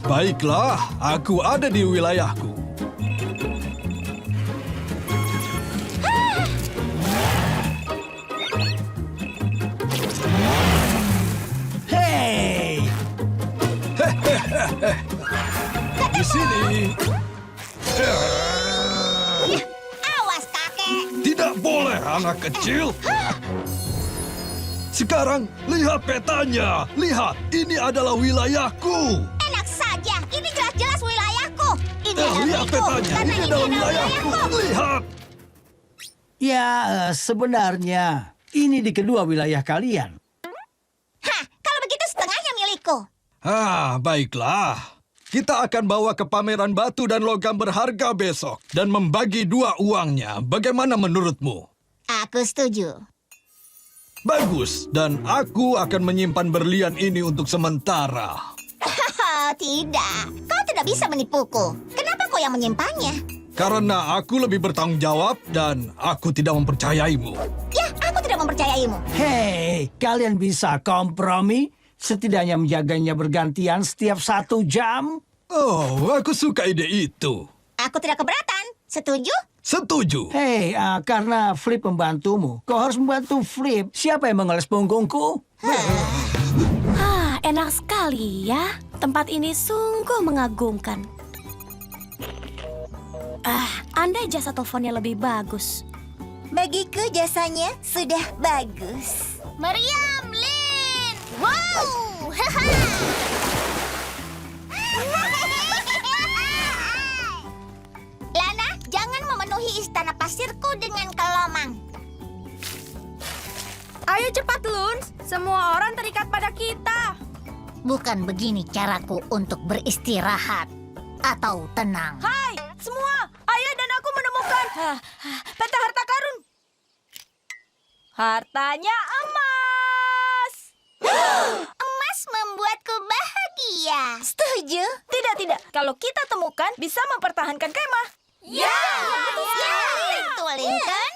Baiklah. Aku ada di wilayahku. Hei! Di sini. Awas, kakek. Tidak boleh, anak kecil. Sekarang, lihat petanya. Lihat, ini adalah wilayahku. Enak saja. Ini jelas-jelas wilayahku. Ini Lihat petanya. Ini adalah wilayahku. Lihat. Ya, sebenarnya ini di kedua wilayah kalian. Kalau begitu setengahnya milikku. Baiklah. Kita akan bawa ke pameran batu dan logam berharga besok. Dan membagi 2 uangnya. Bagaimana menurutmu? Aku setuju. Bagus. Dan aku akan menyimpan berlian ini untuk sementara. Tidak. Kau tidak bisa menipuku. Kenapa kau yang menyimpannya? Karena aku lebih bertanggung jawab dan aku tidak mempercayaimu. Ya, aku tidak mempercayaimu. Hei, kalian bisa kompromi? Setidaknya menjaganya bergantian setiap 1 jam? Oh, aku suka ide itu. Aku tidak keberatan. Setuju? Setuju. Hei, karena Flip membantumu, kau harus membantu Flip. Siapa yang mengeles punggungku? Enak sekali ya. Tempat ini sungguh mengagumkan. Andai jasa teleponnya lebih bagus. Bagiku jasanya sudah bagus. Meriam, Lin! Wow! Lana, jangan memenuhi istana pasirku dengan kelomang. Ayo cepat, Luns. Semua orang terikat pada kita. Bukan begini caraku untuk beristirahat atau tenang. Hai, semua. Ayah dan aku menemukan peta harta karun. Hartanya emas. Emas membuatku bahagia. Setuju? Tidak. Kalau kita temukan, bisa mempertahankan kemah. Ya, betul, Lincoln.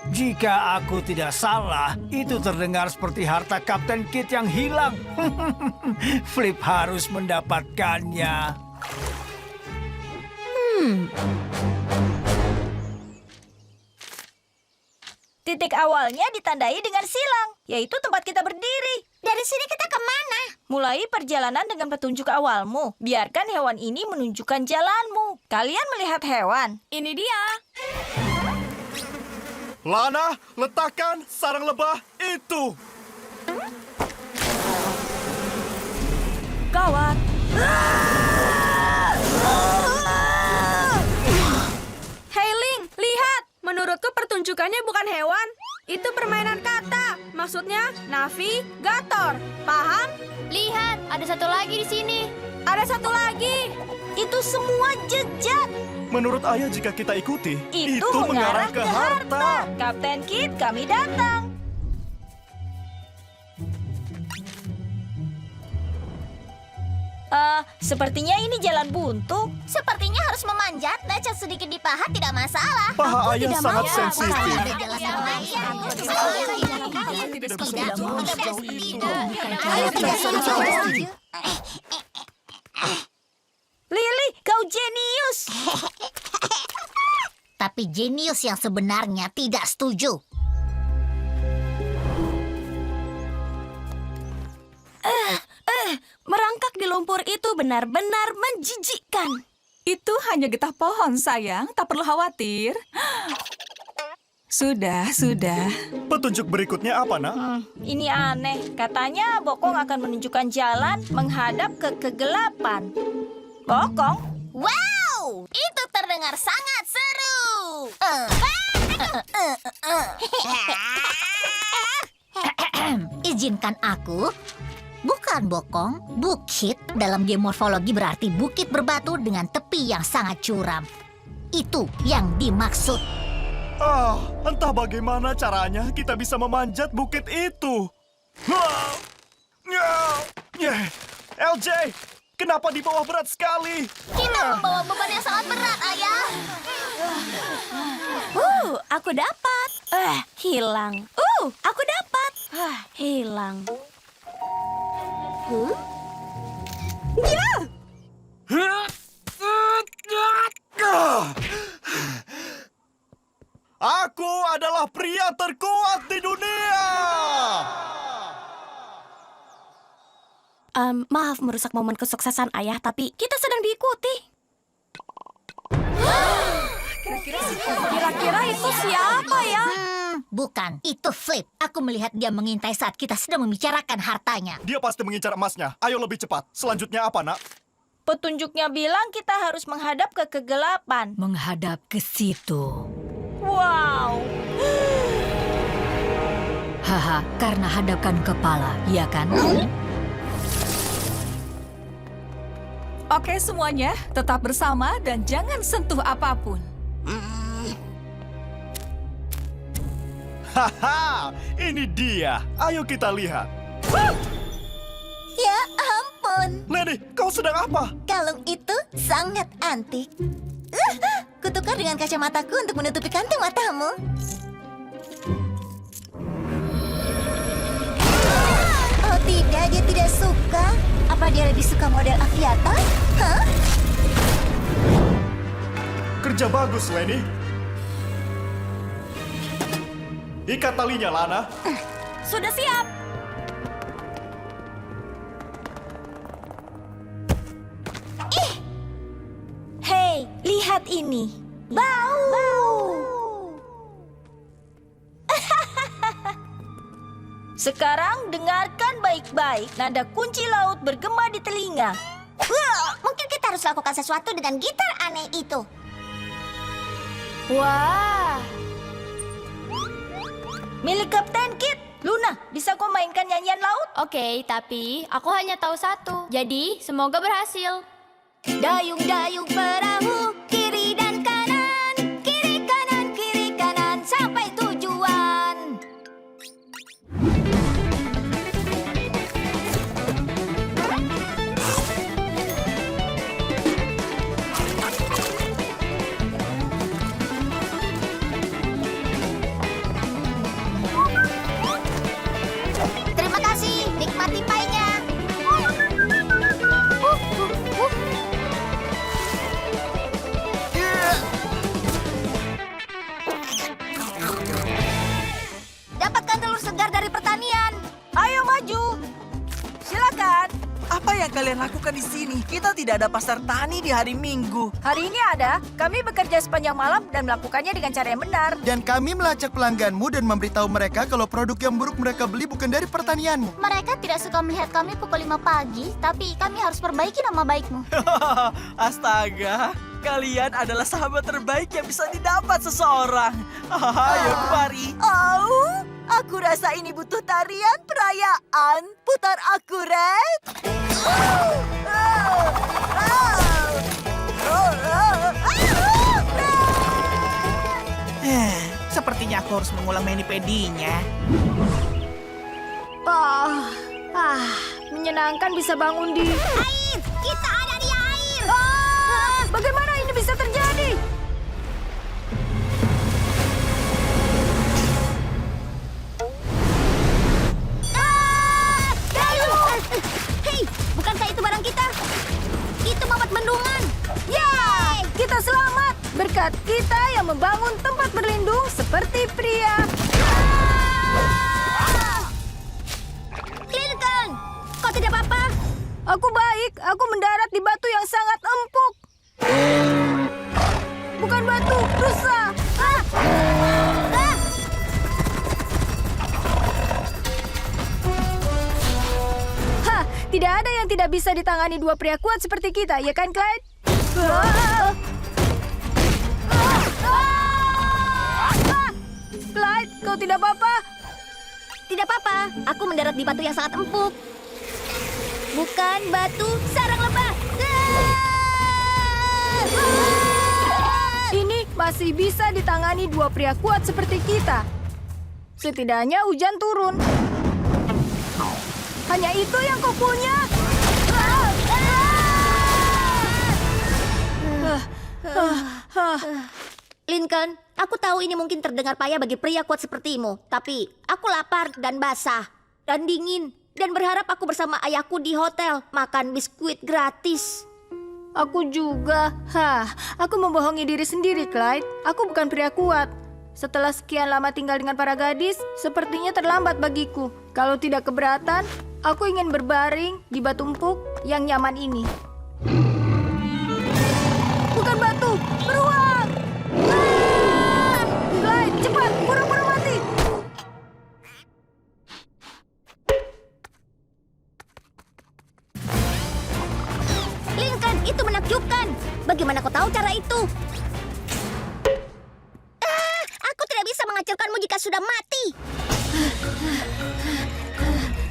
Jika aku tidak salah, itu terdengar seperti harta Kapten Kit yang hilang. Flip harus mendapatkannya. Titik awalnya ditandai dengan silang, yaitu tempat kita berdiri. Dari sini kita kemana? Mulai perjalanan dengan petunjuk awalmu. Biarkan hewan ini menunjukkan jalanmu. Kalian melihat hewan? Ini dia. Lana, letakkan sarang lebah itu. Gawat. Hei Ling, lihat. Menurutku pertunjukannya bukan hewan. Itu permainan kata. Maksudnya navigator. Paham? Lihat, ada satu lagi di sini. Ada satu lagi. Itu semua jejak. Menurut ayah jika kita ikuti, Itu mengarah ke harta. Kapten Kit, kami datang. Sepertinya ini jalan buntu. Sepertinya harus memanjat, lecet sedikit di paha tidak masalah. Paha ayah tidak sangat mau. sensitif. Ada jalan yang lain. Lily, kau jenius. Tapi jenius yang sebenarnya tidak setuju. Merangkak di lumpur itu benar-benar menjijikkan. Itu hanya getah pohon, sayang. Tak perlu khawatir. Sudah. Petunjuk berikutnya apa, Nak? Ini aneh. Katanya Bokong akan menunjukkan jalan menghadap ke kegelapan. Bokong? Wow, itu terdengar sangat seru. Izinkan aku. Bukan Bokong, bukit dalam geomorfologi berarti bukit berbatu dengan tepi yang sangat curam. Itu yang dimaksud. Entah bagaimana caranya kita bisa memanjat bukit itu. LJ, kenapa di bawah berat sekali? Kita membawa beban yang sangat berat, Ayah. Aku dapat. Hilang. Aku dapat. Hilang. Ya! Aku adalah pria terkuat di dunia. Maaf merusak momen kesuksesan ayah, tapi kita sedang diikuti. Kira-kira itu siapa ya? Bukan, itu Flip. Aku melihat dia mengintai saat kita sedang membicarakan hartanya. Dia pasti mengincar emasnya. Ayo lebih cepat. Selanjutnya apa, Nak? Petunjuknya bilang kita harus menghadap ke kegelapan. Menghadap ke situ. Wow. Haha, karena hadapkan kepala, ya kan? Oke semuanya, tetap bersama dan jangan sentuh apapun. Haha, ini dia. Ayo kita lihat. Ya ampun. Lady, kau sedang apa? Kalung itu sangat antik. Kutukar dengan kacamataku untuk menutupi kantung matamu. Oh tidak, dia tidak suka. Apa dia lebih suka model aviator? Hah? Kerja bagus, Lady. Ikat talinya, Lana. Sudah siap. Hei, lihat ini. Bau. Sekarang dengarkan baik-baik. Nada kunci laut bergema di telinga. Mungkin kita harus lakukan sesuatu dengan gitar aneh itu. Wah. Milik Kapten Kit. Luna, bisa kau mainkan nyanyian laut? Oke, tapi aku hanya tahu satu. Jadi, semoga berhasil. Dayung-dayung perahu, kiri dan kanan, kiri kanan, sampai tujuan. Terima kasih, nikmati painya. segar dari pertanian. Ayo maju. Silakan. Apa yang kalian lakukan di sini? Kita tidak ada pasar tani di hari Minggu. Hari ini ada. Kami bekerja sepanjang malam dan melakukannya dengan cara yang benar. Dan kami melacak pelangganmu dan memberitahu mereka kalau produk yang buruk mereka beli bukan dari pertanianmu. Mereka tidak suka melihat kami pukul 5 pagi, tapi kami harus perbaiki nama baikmu. Astaga, kalian adalah sahabat terbaik yang bisa didapat seseorang. Ayo kemari. Oh, aku rasa ini butuh tarian perayaan. Putar aku, Red. Sepertinya aku harus mengulang mani-pedinya. Menyenangkan bisa bangun di... Air! Kita ada di air! Bagaimana ini bisa terjadi? Hei, bukankah itu barang kita? Itu membuat bendungan. Ya, kita selamat berkat kita yang membangun tempat berlindung seperti pria. Lincoln, kau tidak apa-apa? Aku baik. Aku mendarat di batu yang sangat empuk. Bukan batu, rusa. Hah, tidak ada yang tidak bisa ditangani dua pria kuat seperti kita, ya kan, Clyde? Clyde, kau tidak apa-apa? Tidak apa-apa, aku mendarat di batu yang sangat empuk. Bukan batu sarang lebah. Ini masih bisa ditangani dua pria kuat seperti kita. Setidaknya hujan turun. Hanya itu yang kau punya? Lincoln, aku tahu ini mungkin terdengar payah bagi pria kuat sepertimu. Tapi aku lapar dan basah dan dingin. Dan berharap aku bersama ayahku di hotel makan biskuit gratis. Aku juga. Aku membohongi diri sendiri, Clyde. Aku bukan pria kuat. Setelah sekian lama tinggal dengan para gadis, sepertinya terlambat bagiku. Kalau tidak keberatan, aku ingin berbaring di batu empuk yang nyaman ini. Bukan batu, beruang! Clyde, cepat, buru-buru mati! Lincoln, itu menakjubkan. Bagaimana kau tahu cara itu? Aku tidak bisa menghancurkanmu jika sudah mati.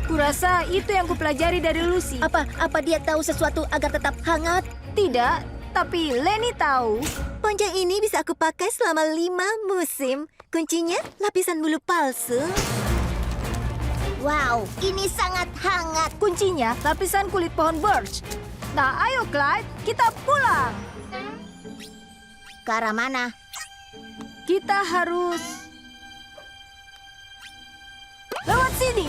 Kurasa itu yang kupelajari dari Lucy. Apa dia tahu sesuatu agar tetap hangat? Tidak, tapi Lenny tahu. Ponjang ini bisa aku pakai selama 5 musim. Kuncinya lapisan bulu palsu. Wow, ini sangat hangat. Kuncinya lapisan kulit pohon birch. Nah, ayo Clyde, kita pulang. Ke arah mana? Kita harus lewat sini.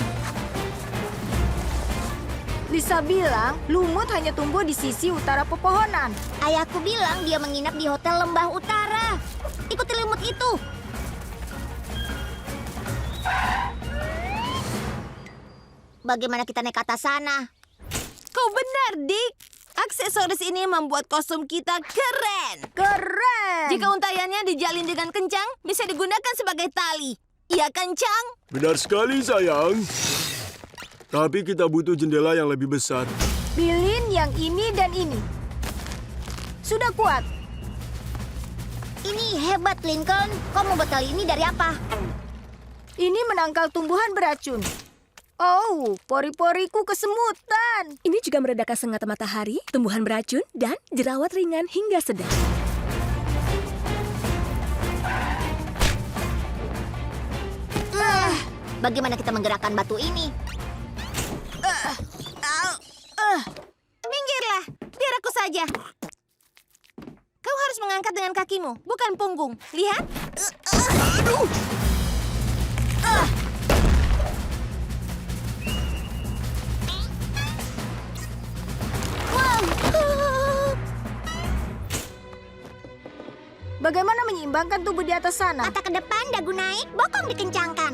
Lisa bilang lumut hanya tumbuh di sisi utara pepohonan. Ayahku bilang dia menginap di hotel Lembah Utara. Ikuti lumut itu. Bagaimana kita naik ke atas sana? Kau benar, Dick. Aksesoris ini membuat kostum kita keren. Keren! Jika untaiannya dijalin dengan kencang, bisa digunakan sebagai tali. Iya kan, Chang? Benar sekali, sayang. Tapi kita butuh jendela yang lebih besar. Pilih yang ini dan ini. Sudah kuat. Ini hebat, Lincoln. Kau membuat kali ini dari apa? Ini menangkal tumbuhan beracun. Oh, pori-poriku kesemutan. Ini juga meredakan sengatan matahari, tumbuhan beracun, dan jerawat ringan hingga sedang. Bagaimana kita menggerakkan batu ini? Minggirlah, biar aku saja. Kau harus mengangkat dengan kakimu, bukan punggung. Lihat. Aduh! Bagaimana menyeimbangkan tubuh di atas sana? Mata ke depan, dagu naik, bokong dikencangkan.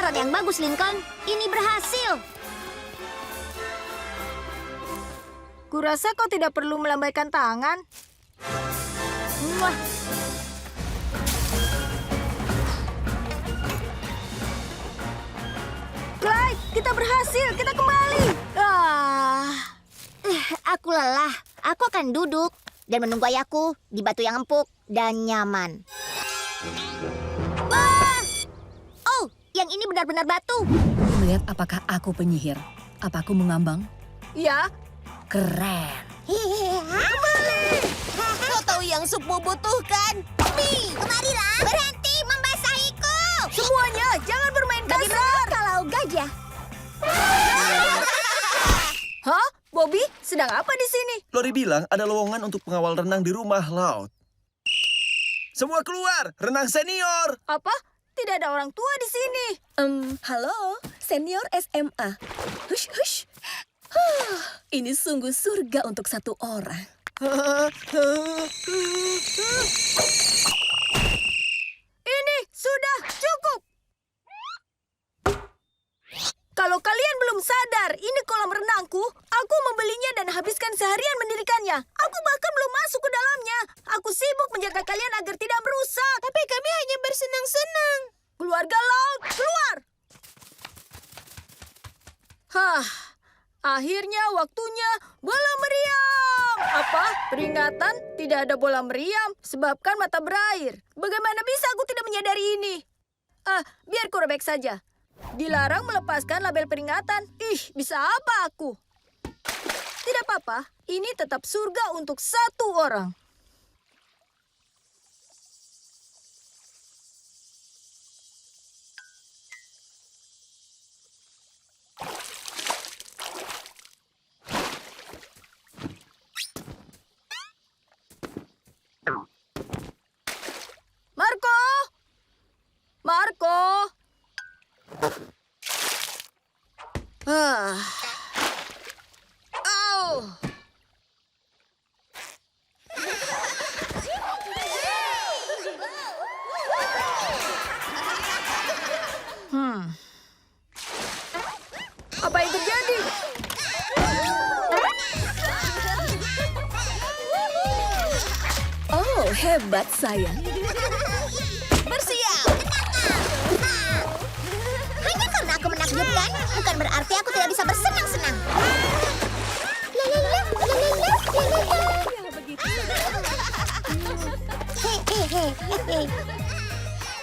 sasaran yang bagus, Lincoln. Ini berhasil. Kurasa kau tidak perlu melambaikan tangan. Muah. Clyde, kita berhasil. Kita kembali. Aku lelah. Aku akan duduk dan menunggu ayahku di batu yang empuk dan nyaman. Oh, yang ini benar-benar batu. Lihat apakah aku penyihir? Apa aku mengambang? Ya. Keren. Kembali! Kau tahu yang supmu butuhkan? Mi, kemarilah. Berhenti membasahiku. Semuanya, jangan bermain kasar. Bagaimana kalau gajah? Hah? Bobby, sedang apa di sini? Lori bilang ada lowongan untuk pengawal renang di rumah laut. Semua keluar, renang senior. Apa? Tidak ada orang tua di sini. Halo, senior SMA. Hush, hush. Ini sungguh surga untuk satu orang. Ini sudah cukup. Kalau kalian belum sadar, ini kolam renangku. Aku membelinya dan habiskan seharian mendirikannya. Aku bahkan belum masuk ke dalamnya. Aku sibuk menjaga kalian agar tidak merusak. Tapi kami hanya bersenang-senang. Keluarga laut, keluar! Akhirnya waktunya bola meriam. Apa? Peringatan? Tidak ada bola meriam, sebabkan mata berair. Bagaimana bisa aku tidak menyadari ini? Biar ku robek saja. Dilarang melepaskan label peringatan. Bisa apa aku? Tidak apa-apa, ini tetap surga untuk satu orang. Marco! Marco! Apa yang terjadi? Oh, hebat sayang. Bersiap! Hanya karena aku menakjubkan, bukan berarti aku tidak bisa bersenang-senang.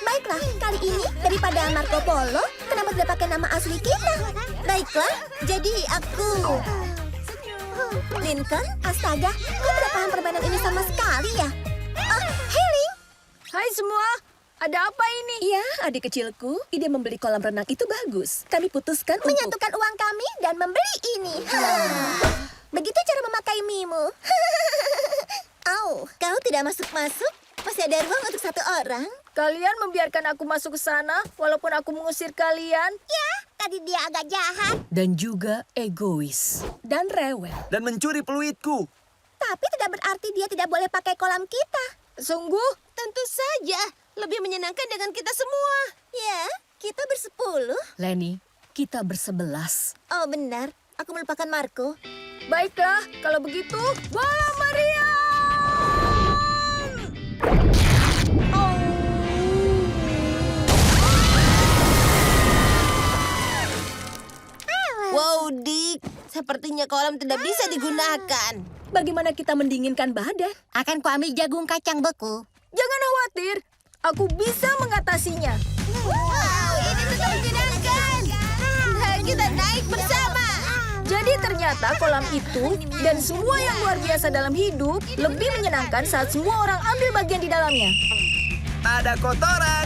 Baiklah, kali ini daripada Marco Polo, kenapa tidak pakai nama asli kita? Baiklah, jadi aku... Lincoln, astaga, kau tidak paham permainan ini sama sekali ya? Hailing! Hai semua, ada apa ini? Ya, adik kecilku, ide membeli kolam renang itu bagus. Kami putuskan untuk... Menyatukan uang kami dan membeli ini. Begitu cara memakai Mimu. Kau tidak masuk-masuk? Masih ada ruang untuk satu orang? Kalian membiarkan aku masuk ke sana, walaupun aku mengusir kalian? Ya, tadi dia agak jahat. Dan juga egois. Dan rewel. Dan mencuri peluitku. Tapi tidak berarti dia tidak boleh pakai kolam kita. Sungguh? Tentu saja. Lebih menyenangkan dengan kita semua. Ya, kita bersepuluh. Lenny, kita bersebelas. Oh, benar. Aku melupakan Marco. Baiklah, kalau begitu, bola meriam! Wow, Dick. Sepertinya kolam tidak bisa digunakan. Bagaimana kita mendinginkan badan? Akan kuambil jagung kacang beku. Jangan khawatir, aku bisa mengatasinya. Wow, ini tetap menyenangkan. Kita naik bersama. Jadi ternyata kolam itu dan semua yang luar biasa dalam hidup lebih menyenangkan saat semua orang ambil bagian di dalamnya. Ada kotoran.